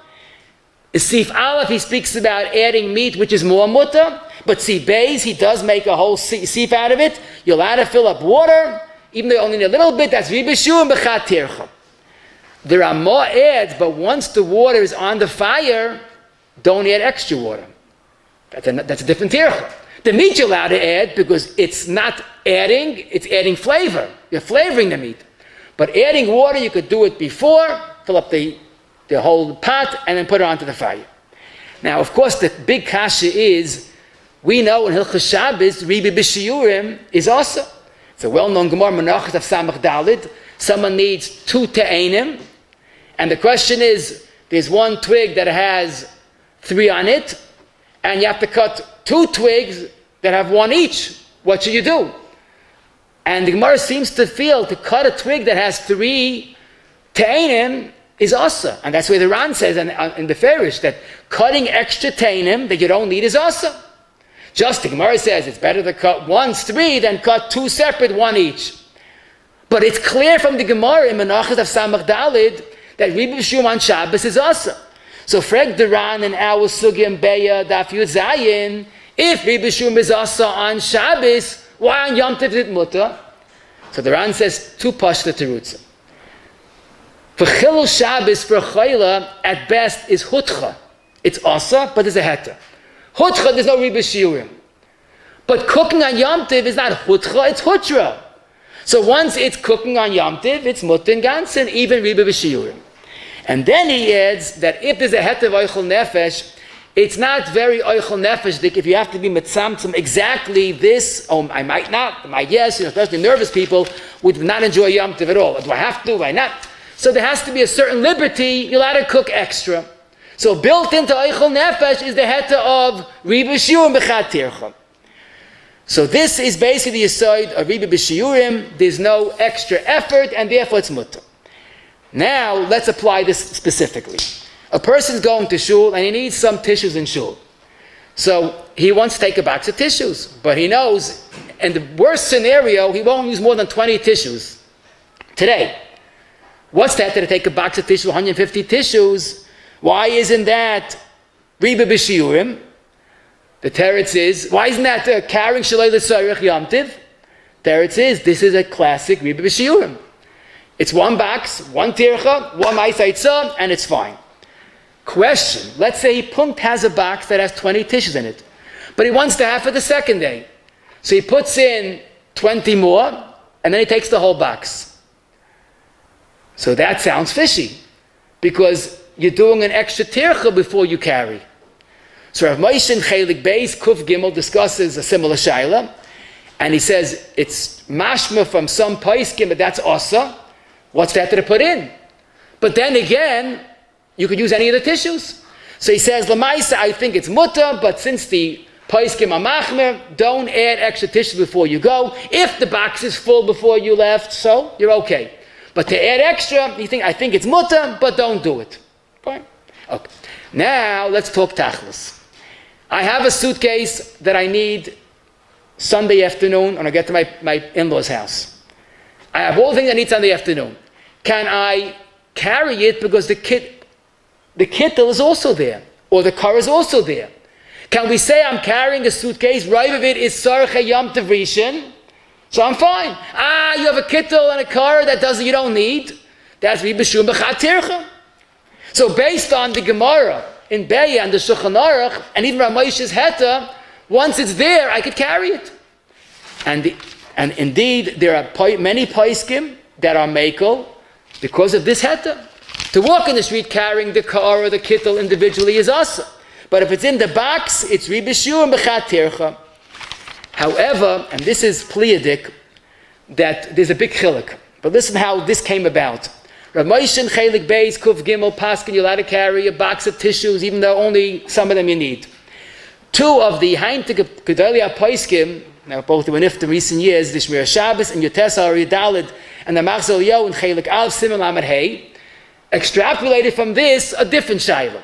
In Sif Aleph, he speaks about adding meat, which is more mutter. But Sif Beis, he does make a whole sif out of it. You're allowed to fill up water, even though you only need a little bit. That's Rebbe B'Shiurim B'Chag Tircha. There are more adds, but once the water is on the fire, don't add extra water. That's a different tircha. The meat you're allowed to add because it's not adding, it's adding flavor. You're flavoring the meat. But adding water, you could do it before, fill up the whole pot, and then put it onto the fire. Now, of course, the big kasha is, we know in Hilchos Shabbos, Rebbe B'Shiurim is also. It's a well-known Gemara, Menachos of Samach Dalid. Someone needs 2 te'enim, and the question is, there's one twig that has 3 on it, and you have to cut 2 twigs that have 1 each. What should you do? And the Gemara seems to feel to cut a twig that has 3 te'enim is asa. And that's where the Ran says in the Farish that cutting extra te'enim that you don't need is asa. Just the Gemara says it's better to cut 3 than cut 2 separate, 1 each. But it's clear from the Gemara in Menachos of Samach Dalid that Rebbe B'Shiurim on Shabbos is asa. So frag the Ran and our Sugim Beya Daf Yud Zayin, if Rebbe B'Shiurim is asa on Shabbos, why on Yom Tov is it mutter? So the Ran says 2 pashta terutzim. For Chilul Shabbos for Chayla, at best is hutcha. It's asa, but there's a heta. Hutcha, there's no Rebbe B'Shiurim. But cooking on Yom Tov is not hutcha, it's hutra. So once it's cooking on Yom Tov, it's mutter and ganzen, even Rebbe B'Shiurim. And then he adds that if there's a heta of oichel nefesh, it's not very oichel nefesh if you have to be mitzamtzum exactly this. Oh, I might not, I might yes, especially nervous people would not enjoy Yom Tov at all. Do I have to? Why not? So there has to be a certain liberty. You're allowed to cook extra. So built into oichel nefesh is the heta of Rebbe B'Shiurim B'Chag Tircha. So this is basically the yesod of Rebbe B'Shiurim. There's no extra effort, and therefore it's mutter. Now let's apply this specifically. A person's going to shul and he needs some tissues in shul. So he wants to take a box of tissues, but he knows, in the worst scenario, he won't use more than 20 tissues today. What's that to take a box of tissues, 150 tissues? Why isn't that Rebbe B'Shiurim? The teretz is, why isn't that carrying Shalei L'Tzorech Yom Tiv? Teretz is, this is a classic Rebbe B'Shiurim. It's 1 box, 1 tircha, 1 ma'aseh, and it's fine. Question, let's say he has a box that has 20 tissues in it, but he wants to have for the second day. So he puts in 20 more, and then he takes the whole box. So that sounds fishy, because you're doing an extra tircha before you carry. So Rav Moshe in Chelik Beis Kuf Gimel discusses a similar shaila, and he says it's mashma from some poskim, but that's asa. What's that to put in? But then again, you could use any of the tissues. So he says, Lamaisa, I think it's mutter, but since the poskim are machmer, don't add extra tissues before you go. If the box is full before you left, so you're okay. But to add extra, I think it's mutter, but don't do it. Fine. Okay. Now let's talk tachlis. I have a suitcase that I need Sunday afternoon when I get to my in-laws' house. I have all the things I need Sunday afternoon. Can I carry it because the kittel is also there, or the kaarah is also there? Can we say I'm carrying a suitcase, right of it is sarcha yom tov rishon, so I'm fine. You have a kittel and a kaarah you don't need. That's Rebbe B'Shiurim B'Chag Tircha. So based on the Gemara in Beya and the Shulchan Aruch, and even Rav Moshe's heta, Once it's there, I could carry it. And indeed, there are many poskim that are mekel because of this heta. To walk in the street carrying the kaarah or the kittel individually is asa. But if it's in the box, it's ribishur and bechat tircha. However, and this is pleiadic, that there's a big chiluk. But listen how this came about. Rav Moshe and Chelik Beis Kuf Gimel Paskin, you're allowed to carry a box of tissues, even though only some of them you need. Two of the Haintik Gedalia Poskim, now both were nifta in recent years, the Shmir Shabbos and Yotesa or Yudalid, and the Machzor Yo and Chelik Al Simon Lamed Hey, extrapolated from this a different shayla.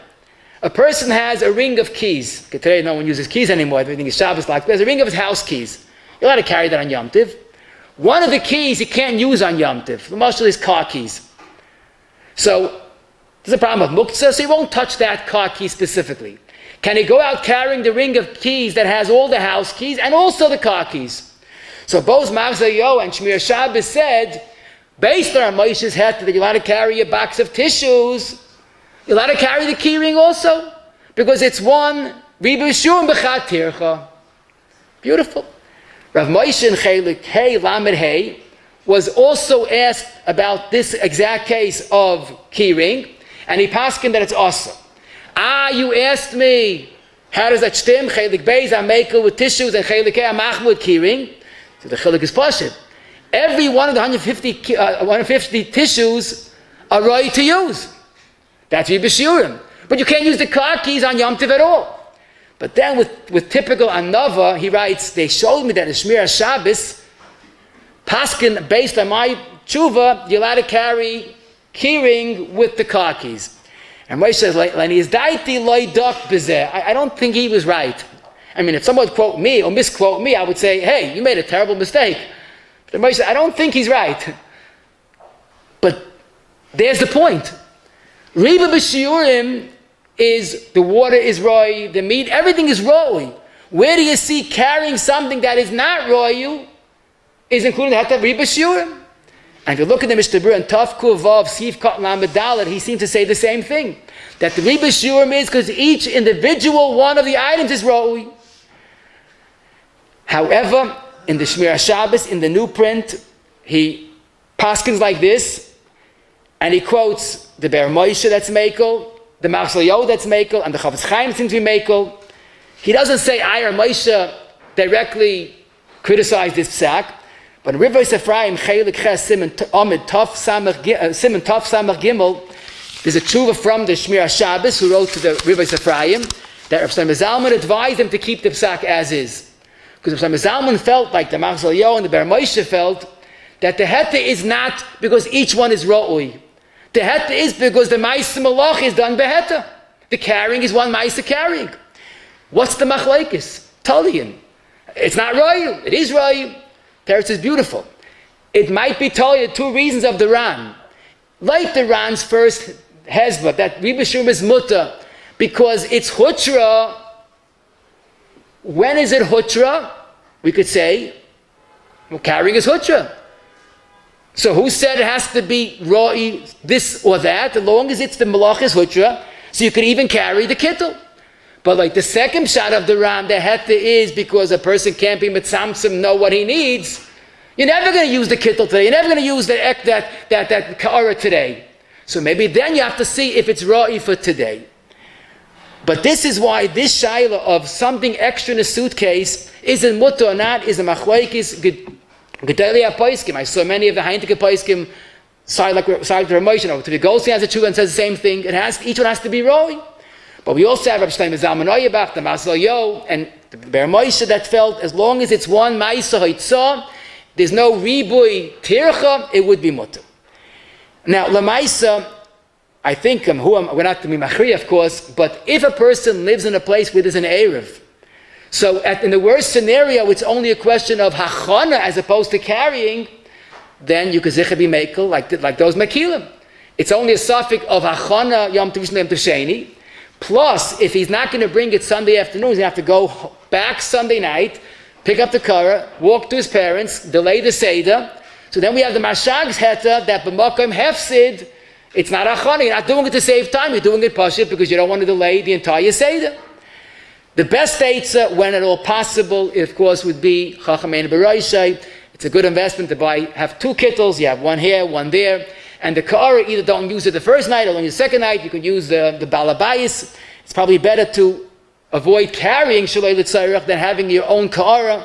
A person has a ring of keys. Today no one uses keys anymore, everything is Shabbos like. There's a ring of his house keys. You're allowed to carry that on yomtov. One of the keys he can't use on yomtov. The most of his car keys. So there's a problem with muktzah, so he won't touch that car key specifically. Can he go out carrying the ring of keys that has all the house keys and also the car keys? So both Machzor Yo and Shmir Shabbos said, based on Moshe's het that you're allowed to carry a box of tissues, you're allowed to carry the key ring also, because it's one ribishur and bechat tircha. Beautiful. Rav Moshe and Chelik Hey Lamed Hey was also asked about this exact case of key ring, and he paskined that it's awesome. You asked me, how does that stem? Chelik Beis I'm making with tissues and Chelik Hey I'm machmir with key ring. So the Chelik is pashut. Every one of the 150 tissues are right to use. That's Yibishurim. But you can't use the car keys on Yom Tov at all. But then with typical Anava, he writes, they showed me that in Shmir Shabbos, Paskin, based on my tshuva, you're allowed to carry keyring with the car keys. And Moshe says, I don't think he was right. I mean, if someone would quote me or misquote me, I would say, hey, you made a terrible mistake. But Moshe said, I don't think he's right. But there's the point. Riba b'shiurim is the water is roy, the meat, everything is roy. Where do you see carrying something that is not roy is included in the riba b'shiurim? And if you look at the Mishnah and Taf Kuvav Sif Kat Lamed Dalet, he seems to say the same thing. That the riba b'shiurim is because each individual one of the items is roy. However, in the Shmir Shabbos, in the new print, he paskins like this, and he quotes the Ber Moshe that's mekel, the Machzor Yo that's mekel, and the Chavetz Chaim seems to be mekel. He doesn't say Ayar Moshe directly criticized this psak, but in Rebbe Ephraim Chelik Ches Simon Tov Samach Gimel, there's a tshuva from the Shmir Shabbos who wrote to the Rebbe Ephraim that Rav Shlomo Zalman advised him to keep the psak as is. Because Rav Shlomo Zalman felt like the Machzor Yo and the Ber Moshe felt that the heta is not because each one is ro'ui. The heta is because the ma'aseh malach is done beheta. The carrying is one ma'aseh carrying. What's the machlekes? Talian. It's not ro'yu. It is ro'yu. Teretz is beautiful. It might be talian, two reasons of the Ran. Like the Ran's first hezbollah, that ribishum is mutter, because it's hutra. When is it hutra? We could say, well, carrying is hutra. So who said it has to be ra'i, this or that, as long as it's the malachis hutra, so you could even carry the kittel. But like the second shot of the Ram, the heta is because a person can't be mitzamtzim, know what he needs. You're never going to use the kittel today. You're never going to use that kaarah today. So maybe then you have to see if it's ra'i for today. But this is why this shaila of something extra in a suitcase isn't mutter or not, is a machlekes gedalia poskim. I saw many of the heintige poskim side like the emotion. To the Goldstein has a tshuva and says the same thing. Each one has to be ra'i. But we also have Rabbi Shlomo Zalman Auerbach, the Machzor Yo, and the Ber Moshe that felt as long as it's one ma'aseh haitzah, there's no ריבוי tircha, it would be mutter. Now, l'maisa, I think we're not to be machri, of course, but if a person lives in a place where there's an erev, so in the worst scenario, it's only a question of hachana as opposed to carrying, then you could zicha be mekel like those mekilim. It's only a suffix of hachana yom tov yom tov sheni. Plus, if he's not going to bring it Sunday afternoon, he's going to have to go back Sunday night, pick up the kaarah, walk to his parents, delay the Seder. So then we have the Mashag's heta that b'makom hefsid, it's not achana, you're not doing it to save time, you're doing it pashut because you don't want to delay the entire Seder. The best eitzah, when at all possible, of course, would be Chachamein B'Roishai. It's a good investment to have 2 kittles. You have one here, one there. And the kaarah, either don't use it the first night or only the second night. You can use the balabayis. It's probably better to avoid carrying shalei l'tzarech than having your own kaarah.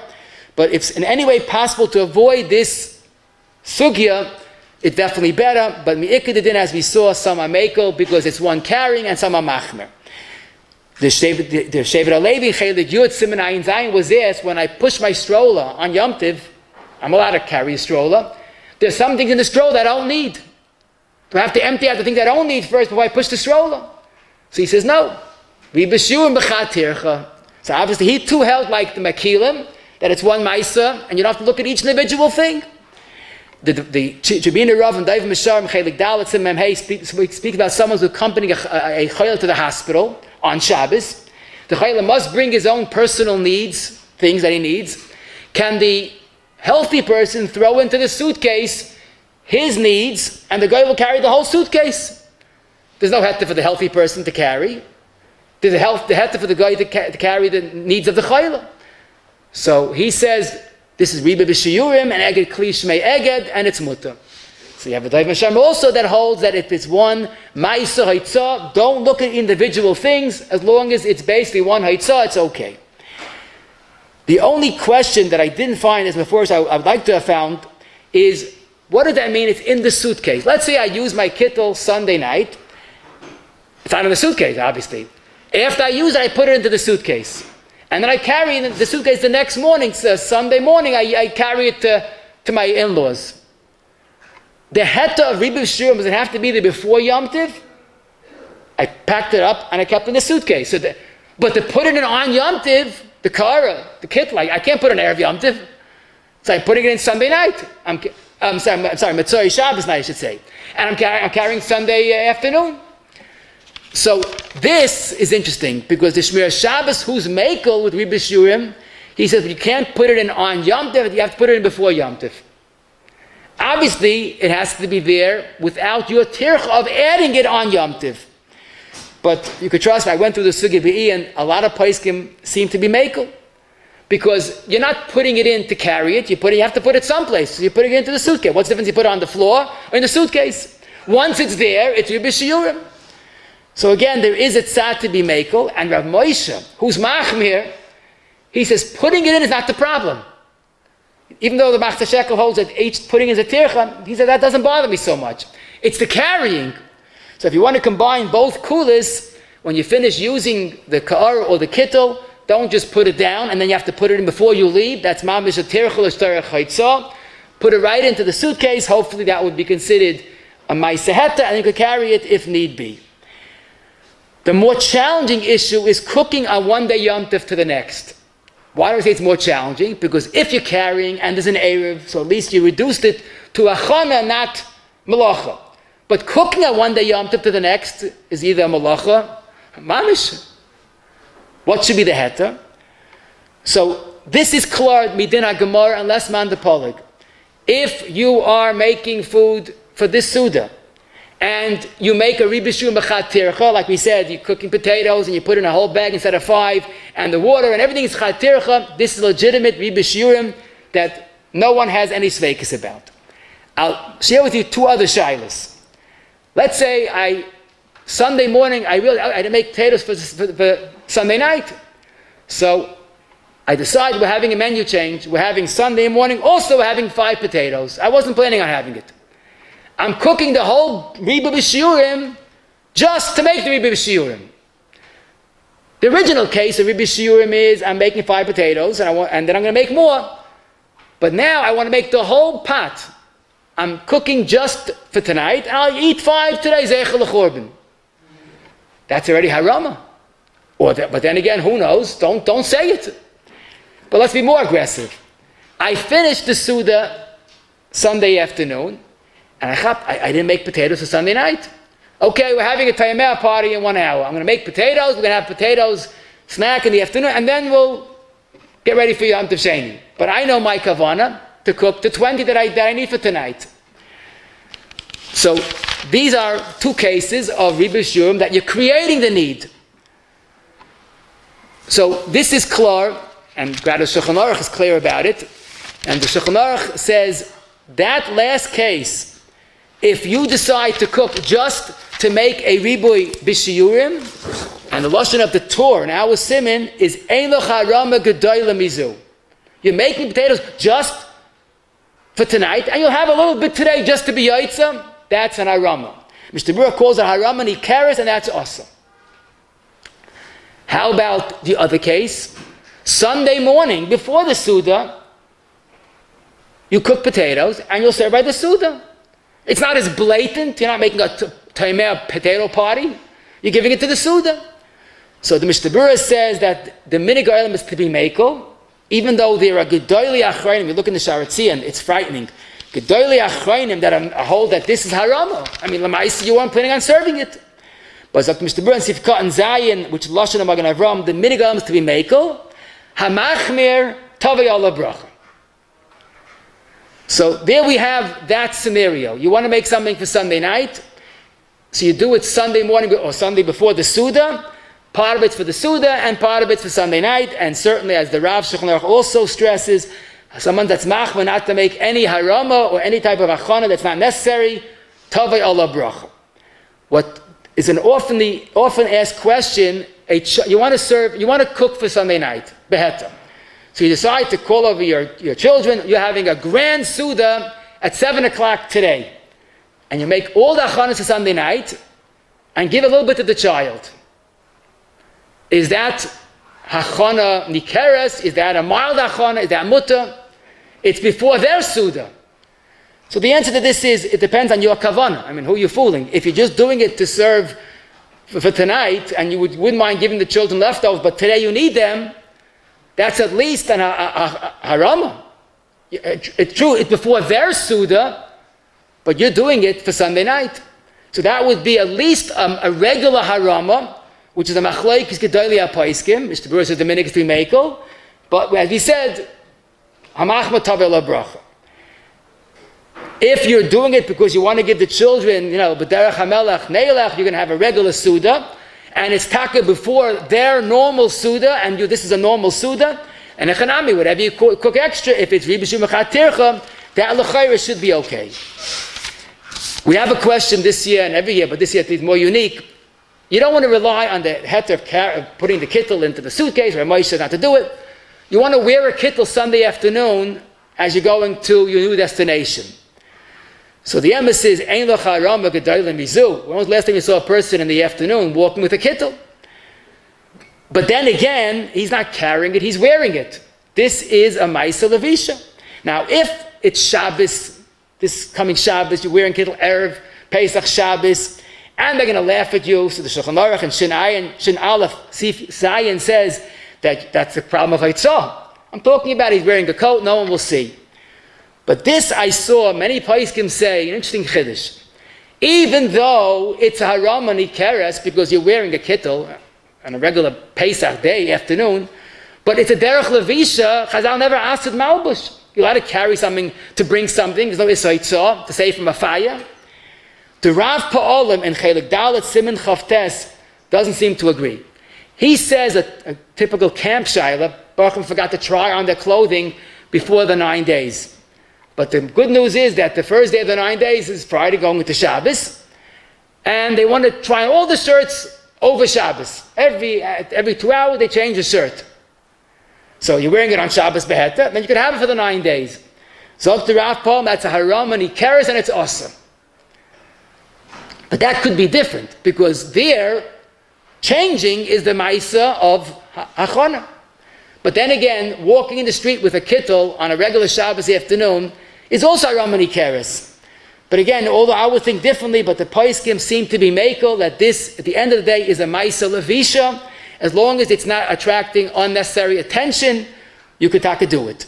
But if in any way possible to avoid this sugya, it's definitely better. But mi'ikadidin, as we saw, some are mekel because it's one carrying and some are machmer. The Shevet HaLevi Chelik Yud Siman Ayin Zayin was asked, when I push my stroller on yomtiv, I'm allowed to carry a stroller. There's some things in the stroller that I don't need. Do I have to empty out the things that I don't need first before I push the stroller? So he says, no. So obviously he too held like the Makilim, that it's one Maisa, and you don't have to look at each individual thing. The Tribuna Rav and Daiv Mishar Chelik Dalet Sim Mem speak about someone who's accompanying a chayil to the hospital on Shabbos. The chayil must bring his own personal needs, things that he needs. Can the healthy person throw into the suitcase his needs, and the guy will carry the whole suitcase? There's no heta for the healthy person to carry. There's the heta for the guy to carry the needs of the chayla. So he says, this is Rebbe b'Shiurim, and Eged Kli Shmei Eged, and it's mutter. So you have a Daiv Masham also that holds that if it's one Ma'isa Haitzah, don't look at individual things. As long as it's basically one Haitzah, it's okay. The only question that I didn't find as before, so I would like to have found, is what does that mean it's in the suitcase? Let's say I use my kittel Sunday night. It's not in the suitcase, obviously. After I use it, I put it into the suitcase. And then I carry the suitcase the next morning, so Sunday morning, I carry it to my in-laws. The heta of Rebbe Shur, does it have to be there before yomtiv? I packed it up and I kept it in the suitcase. But to put it in on yomtiv, the kaarah, the kittel, I can't put it in Erev yomtiv. So I'm putting it in Sunday night. I'm sorry, Matzori Shabbos night, I should say. And I'm carrying Sunday afternoon. So this is interesting because the Shmir Shabbos, who's mekel with Rebbe Shurim, he says you can't put it in on Yom Tov, you have to put it in before Yom Tov. Obviously, it has to be there without your tircha of adding it on Yom Tov. But you could trust me, I went through the Sugi B'i, and a lot of poskim seem to be mekel. Because you're not putting it in to carry it, you have to put it someplace. So you're putting it into the suitcase. What's the difference? You put it on the floor or in the suitcase. Once it's there, it's Rebbe Shurim. So again, there is a tzad to be mekel, and Rav Moshe, who's machmir, he says putting it in is not the problem. Even though the Machzor Shekel holds that each putting is a tircha, he said that doesn't bother me so much. It's the carrying. So if you want to combine both kulas, when you finish using the kaarah or the kittel, don't just put it down and then you have to put it in before you leave. That's mamish a tircha l'shtarech chaitzah. Put it right into the suitcase. Hopefully that would be considered a ma'aseh heta, and you could carry it if need be. The more challenging issue is cooking on one day Yom Tov to the next. Why do I say it's more challenging? Because if you're carrying and there's an Erev, so at least you reduced it to Hachana, not Malacha. But cooking on one day Yom Tov to the next is either a Malacha, Mamish. What should be the heta? So this is klar midin ha-gemara unless man de polig. If you are making food for this seudah, and you make a ribishu mechat tircha, like we said, you're cooking potatoes and you put in a whole bag instead of 5, and the water and everything is chat tircha, this is legitimate ribishurim that no one has any sveikus about. I'll share with you 2 other shilas. Let's say Sunday morning, I didn't make potatoes for Sunday night. So I decide we're having a menu change. We're having Sunday morning, also we're having 5 potatoes. I wasn't planning on having it. I'm cooking the whole Rebbe b'Shiurim just to make the Rebbe b'Shiurim. The original case of Rebbe b'Shiurim is I'm making 5 potatoes and then I'm going to make more. But now I want to make the whole pot. I'm cooking just for tonight and I'll eat 5 today, Zeichel l'chorban. That's already harama. But then again, who knows? Don't say it. But let's be more aggressive. I finished the seudah Sunday afternoon, and I didn't make potatoes for Sunday night. Okay, we're having a Tayameh party in 1 hour. I'm going to make potatoes. We're going to have potatoes snack in the afternoon, and then we'll get ready for Yom Tov Sheni. But I know my kavana to cook the 20 that I need for tonight. So these are 2 cases of Rebbe Shurim that you're creating the need. So this is klar, and Grad Shulchan Aruch is clear about it. And the Shulchan Aruch says that last case, if you decide to cook just to make a ריבוי בשיעורים, and the lashon of the Torah in our siman is ein lo הערמה גדולה מזו. You're making potatoes just for tonight, and you'll have a little bit today just to be yaitza. That's an הערמה. Mr. Berurah calls it הערמה nikaris, and that's awesome. How about the other case? Sunday morning before the seudah, you cook potatoes and you'll serve by the seudah. It's not as blatant. You're not making a taimeh potato party. You're giving it to the seudah. So the Mishnah Berurah says that the minig ha'olam is to be mekel, even though there are gedolei achrayim. You look in the Sharatzian, it's frightening. Gedolei achrayim that hold that this is harama. I mean, l'maisa, you weren't planning on serving it. But like Mr. Berurah in Sifkat and Zayin, which lashon of Magen Avram, the minig ha'olam is to be mekel. Hamachmir tavei ala bracha. So there we have that scenario. You want to make something for Sunday night, so you do it Sunday morning or Sunday before the seudah. Part of it's for the seudah and part of it's for Sunday night. And certainly, as the Rav Shulchan Aruch also stresses, someone that's machma not to make any harama or any type of hachana that's not necessary, tavei ala bracha. What is an often asked question, you want to cook for Sunday night, beheta. So you decide to call over your children. You're having a grand seudah at 7 o'clock today. And you make all the hachanas for Sunday night and give a little bit to the child. Is that hachana nikeres? Is that a mild hachana? Is that mutter? It's before their seudah. So the answer to this is, it depends on your kavanah. I mean, who you're fooling. If you're just doing it to serve for tonight and you wouldn't mind giving the children leftovers, but today you need them, that's at least an harama. It's true, it's before their seudah, but you're doing it for Sunday night. So that would be at least a regular harama, which is a machlokes gedolei hapaiskim. Mr. Berurah says the minig is to be mekel, but as we said, hamachma tavei ala bracha. If you're doing it because you want to give the children, b'derech hamelech neilech, you're going to have a regular seudah, and it's taka before their normal seudah, and this is a normal seudah, and echanami, whatever you cook extra, if it's ribishu mechatircha, that l'chayra should be okay. We have a question this year and every year, but this year it's more unique. You don't want to rely on the heter of putting the kittel into the suitcase, or Moshe said not to do it. You want to wear a kittel Sunday afternoon as you're going to your new destination. So the emes is, ein lo harama gedolei mizu. When was the last time you saw a person in the afternoon walking with a kittel? But then again, he's not carrying it, he's wearing it. This is a ma'isa levisha. Now, if it's Shabbos, this coming Shabbos, you're wearing kittel erev, Pesach Shabbos, and they're going to laugh at you. So the Shulchan Aruch and Shin Aleph Zion says that that's the problem of Haitzah. I'm talking about he's wearing a coat, no one will see. But this I saw many poskim say, an interesting chiddush. Even though it's a harama nikeres because you're wearing a kittel on a regular Pesach day, afternoon, but it's a derech levisha, Chazal never asked it malbush. You're allowed to carry something, to bring something, there's no issur, to save from a fire. The Rav Pa'olim in Chelik Dalet Siman Chavtes doesn't seem to agree. He says a typical camp shayla, Baruch forgot to try on their clothing before the 9 days. But the good news is that the first day of the 9 days is Friday going into Shabbos, and they want to try on all the shirts over Shabbos. Every 2 hours they change the shirt. So you're wearing it on Shabbos beheta, then you can have it for the 9 days. So up to Rav Paul, that's a haram and ikaris, and it's awesome. But that could be different, because there, changing is the ma'isa of hachana. But then again, walking in the street with a kittel on a regular Shabbos afternoon is also haram and ikaris. But again, although I would think differently, but the poskim seem to be mekel that this, at the end of the day, is a ma'isa levisha. As long as it's not attracting unnecessary attention, you could do it.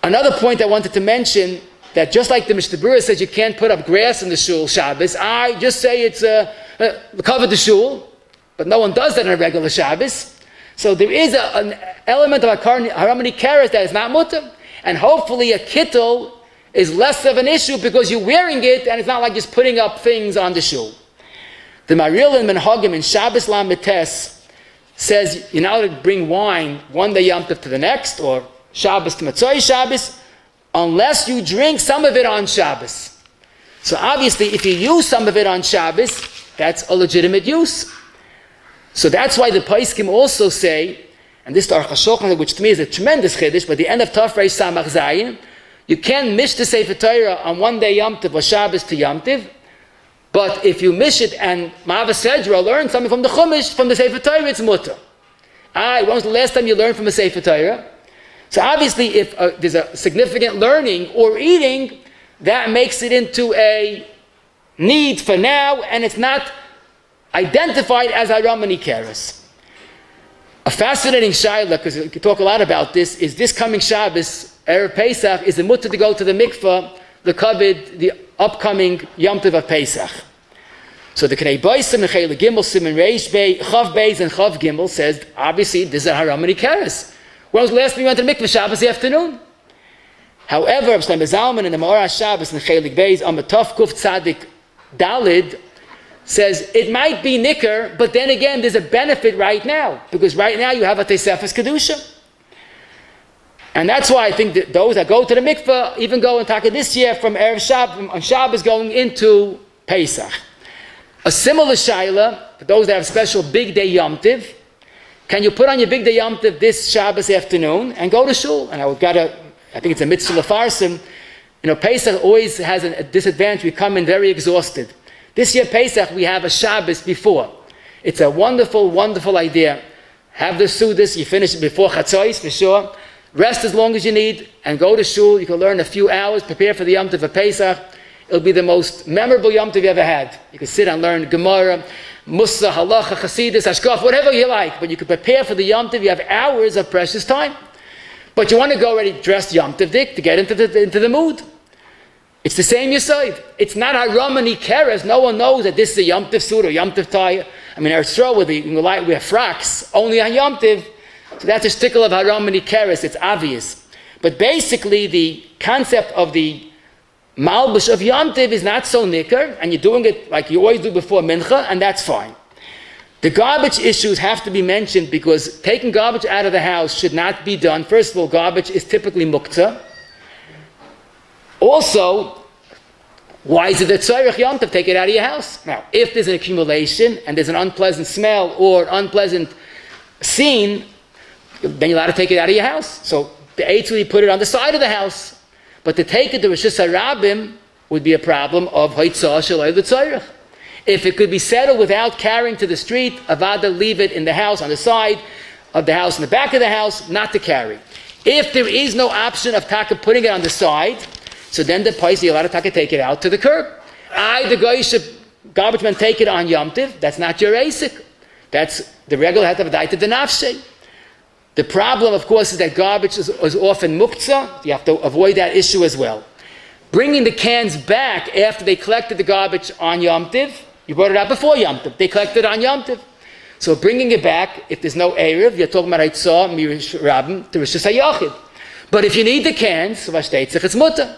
Another point I wanted to mention, that just like the Mishnah Berurah says you can't put up grass in the shul Shabbos, I just say it's cover the shul, but no one does that on a regular Shabbos. So there is an element of haram and ikaris that is not mutter, and hopefully a kittel is less of an issue because you're wearing it, and it's not like just putting up things on the shul. The Maril and Menhagim in Shabbos Lamites says you're not allowed to bring wine one day yomtov to the next, or Shabbos to Matzoi Shabbos, unless you drink some of it on Shabbos. So obviously, if you use some of it on Shabbos, that's a legitimate use. So that's why the Paiskim also say, and this is the Aruch HaShulchan, which to me is a tremendous chiddush, but the end of Tov Reish Samach Zayin, you can mish the Sefer Torah on one day yomtov or Shabbos to yomtov, but if you mish it and Ma'ava Sedra learn something from the Chumash, from the Sefer Torah, it's mutter. When was the last time you learned from a Sefer Torah? So obviously, if there's a significant learning or eating, that makes it into a need for now, and it's not identified as Haram Nikeres. A fascinating shayla, because we can talk a lot about this coming Shabbos, Erev Pesach, is the mutter to go to the mikveh, the kavod, the upcoming Yom Tov of Pesach. So the Knei Boisim, the Chayla Gimel, Siman Reish Bey, Chav Beis, and Chav Gimel says, obviously, this is a Haram Nikeres. When was the last time you went to the mikveh? Shabbos afternoon. However, Shlomo Zalman in the Maariv Shabbos and Chelik Beis Amatov Kuf Tzadik Dalid says it might be nicker, but then again, there's a benefit right now, because right now you have a Tesefes Kedusha. And that's why I think that those that go to the mikveh even go and taka this year from Erev Shabbos, on Shabbos going into Pesach. A similar shayla, for those that have special big day yomtiv, can you put on your big day yomtiv this Shabbos afternoon and go to shul? And I think it's a mitzvah lefarsim. Pesach always has a disadvantage. We come in very exhausted. This year Pesach, we have a Shabbos before. It's a wonderful, wonderful idea. Have the seudah, you finish it before Chatzos for sure. Rest as long as you need and go to shul. You can learn a few hours, prepare for the yomtiv of Pesach. It'll be the most memorable yomtiv you ever had. You can sit and learn Gemara, Musa, Halacha, Chasidus, Hashkaf, whatever you like. But you can prepare for the yomtiv. You have hours of precious time. But you want to go already dressed yomtiv dik to get into the mood. It's the same yesod. It's not Haram Nikeres. No one knows that this is a yomtiv suit or yomtiv tie. I mean, we have frocks only on yomtiv. So that's a stickle of Haram Nikeres. It's obvious. But basically, the concept of the malbush of yomtiv is not so nicker, and you're doing it like you always do before mincha, and that's fine. The garbage issues have to be mentioned because taking garbage out of the house should not be done. First of all, garbage is typically muktzah. Also, why is it that tzarech yomtiv take it out of your house? Now, if there's an accumulation and there's an unpleasant smell or unpleasant scene, then you're allowed to take it out of your house. So the eitzah, put it on the side of the house. But to take it to Rishus HaRabim would be a problem of haitzah shalai l'tzarech. If it could be settled without carrying to the street, avada, leave it in the house, on the side of the house, in the back of the house, not to carry. If there is no option of taka putting it on the side, so then the paisa, you're allowed to taka take it out to the curb. The goyish garbage man take it on yomtiv, that's not your asik. That's the regular hat of daita denafshe. The problem, of course, is that garbage is often muktzah. You have to avoid that issue as well. Bringing the cans back after they collected the garbage on yomtiv, you brought it out before Yom Tov. They collected on Yom Tov. So bringing it back, if there's no Erev, you're talking about Haitzah, Mirish Rabim, to Rishus HaYachid. But if you need the cans, it's mutter.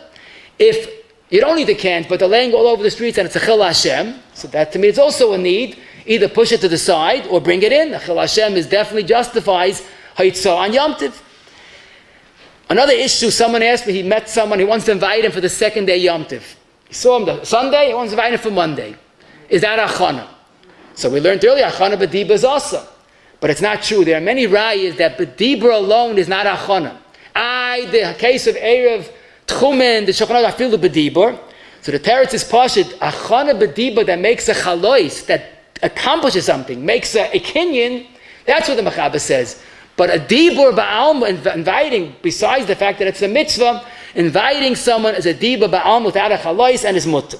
If you don't need the cans, but they're laying all over the streets and it's a Chil Hashem, so that to me is also a need. Either push it to the side or bring it in. A Chil Hashem definitely justifies Haitzah on Yom Tov. Another issue, someone asked me, he met someone, he wants to invite him for the second day Yom Tov. He saw him the Sunday, he wants to invite him for Monday. Is that Hachana? So we learned earlier, Hachana b'dibra is also. But it's not true. There are many rayas that b'dibra alone is not Hachana. The case of Erev, Tchumen, the Shulchan Aruch, Afilu b'dibra. So the teretz is pashut, Hachana b'dibra that makes a chalois, that accomplishes something, makes a kinyan, that's what the Mechaber says. But a dibur ba'alma, inviting, besides the fact that it's a mitzvah, inviting someone as a dibur ba'alma without a chalois and his mutter.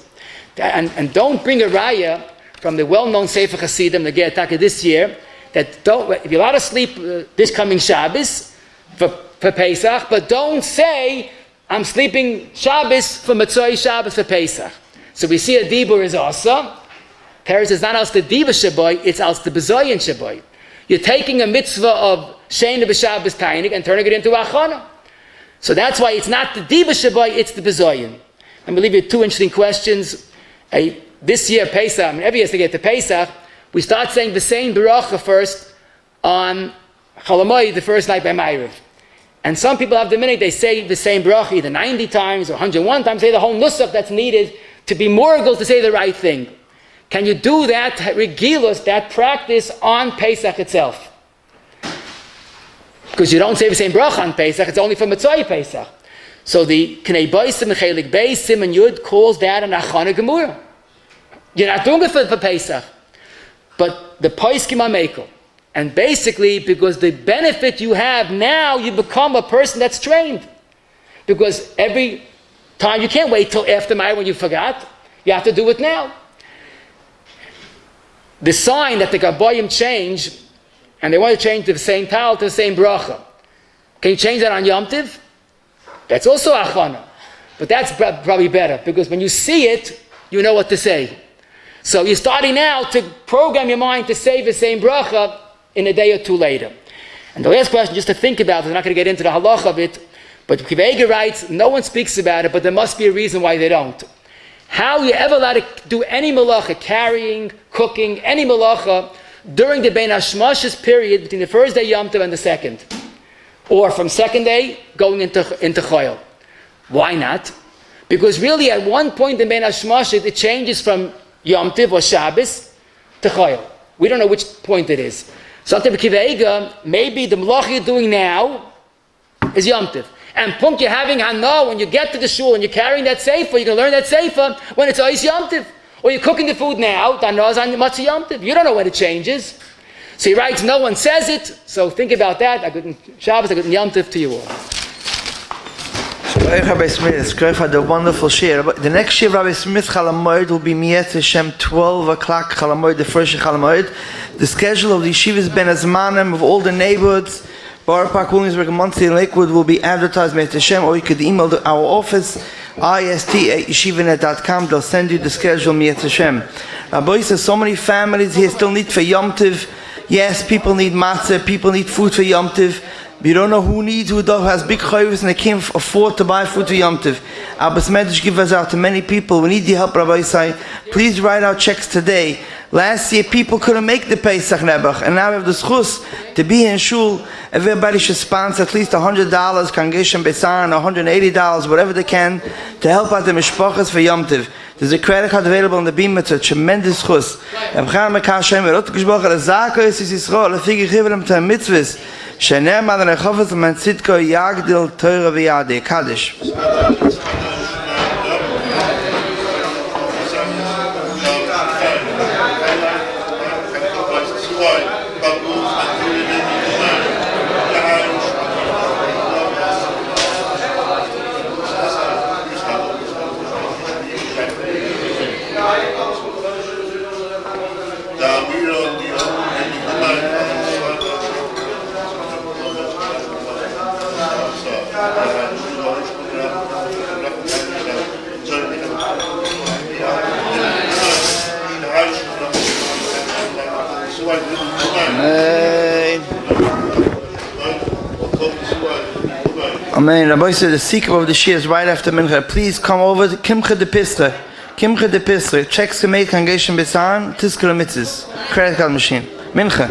And don't bring a raya from the well-known Sefer Hasidim, the Ge'ataka this year, that if you're allowed to sleep this coming Shabbos for Pesach, but don't say, I'm sleeping Shabbos for Matzoi Shabbos for Pesach. So we see a dibur is also. Teres is not als the diva shaboy, it's als the bezoyin shaboy. You're taking a mitzvah of Sheina b'Shabbos Tainik and turning it into Hachana. So that's why it's not the diva shaboy, it's the bezoyin. I'm going to leave you two interesting questions. This year, Pesach, every year to get to Pesach, we start saying the same bracha first on Chol Hamoed, the first night by maariv. And some people have the minute they say the same bracha either 90 times or 101 times, say the whole nusach that's needed to be morgul to say the right thing. Can you do that regilus, that practice on Pesach itself? Because you don't say the same bracha on Pesach, it's only for Matzai Pesach. So the Knei Boisim, Chelik Beis, Simon Yud calls that an Hachana Gemura. You're not doing it for Pesach. But the Poskim are Mekel. And basically, because the benefit you have now, you become a person that's trained. Because every time, you can't wait till after Maariv when you forgot. You have to do it now. The sign that the Gabayim change, and they want to change the same towel to the same bracha. Can you change that on yomtov? That's also Hachana. But that's probably better, because when you see it, you know what to say. So you're starting now to program your mind to say the same bracha in a day or two later. And the last question, just to think about it, I'm not going to get into the halach of it, but Kivega writes, no one speaks about it, but there must be a reason why they don't. How are you ever allowed to do any malacha, carrying, cooking, any malacha, during the Bein Hashmashas period between the first day yomtov and the second? Or from second day, going into Chayil? Why not? Because really at one point in Bein Hashmashas, it changes from yomtov or Shabbos to Chayil. We don't know which point it is. Something maybe the malacha you're doing now is yomtov. And punkt you're having hana when you get to the shul and you're carrying that sefer, you can learn that sefer when it's ois yomtov. Or you're cooking the food now, hana is on matzah yomtov. You don't know when it changes. So he writes, no one says it. So think about that. I good Shabbos, I good yomtov to you all. Rabbi Smith, for the wonderful share. The next share, Rabbi Smith, Chol Hamoed, will be Miyat Hashem 12 o'clock, Chol Hamoed, the first Chol Hamoed. The schedule of the yeshivas Ben Azmanim of all the neighborhoods, Bar Park, Williamsburg, Muncie, and Lakewood will be advertised Miyat Hashem, or you could email our office, ist@yeshivanet.com. They'll send you the schedule, Miyat Hashem. Rabbi says so many families here still need for yomtov. Yes, people need matzah, people need food for yomtov. We don't know who needs, who has big chayvus and they can't afford to buy food for yomtov. Abbas Medish give us out to many people. We need your help, Rabbi Isai. Please write out checks today. Last year people couldn't make the Pesach Nebuch, and now we have the schus to be in shul. Everybody should sponsor at least $100, Congregation Besan, $180, whatever they can, to help out the mishpachas for yomtov. There's a credit card available on the beam. It's a tremendous schus. שנאמר על החופץ מן צדקו יגדיל תורה ויעדי. קדש. Amen. Rabbi said the secret of the shir is right after mincha. Please come over to Kimcha de Pistre. Kimcha de Pistre. Checks to make Congregation Besan. Tiskala mitzvahs. Credit card machine. Mincha.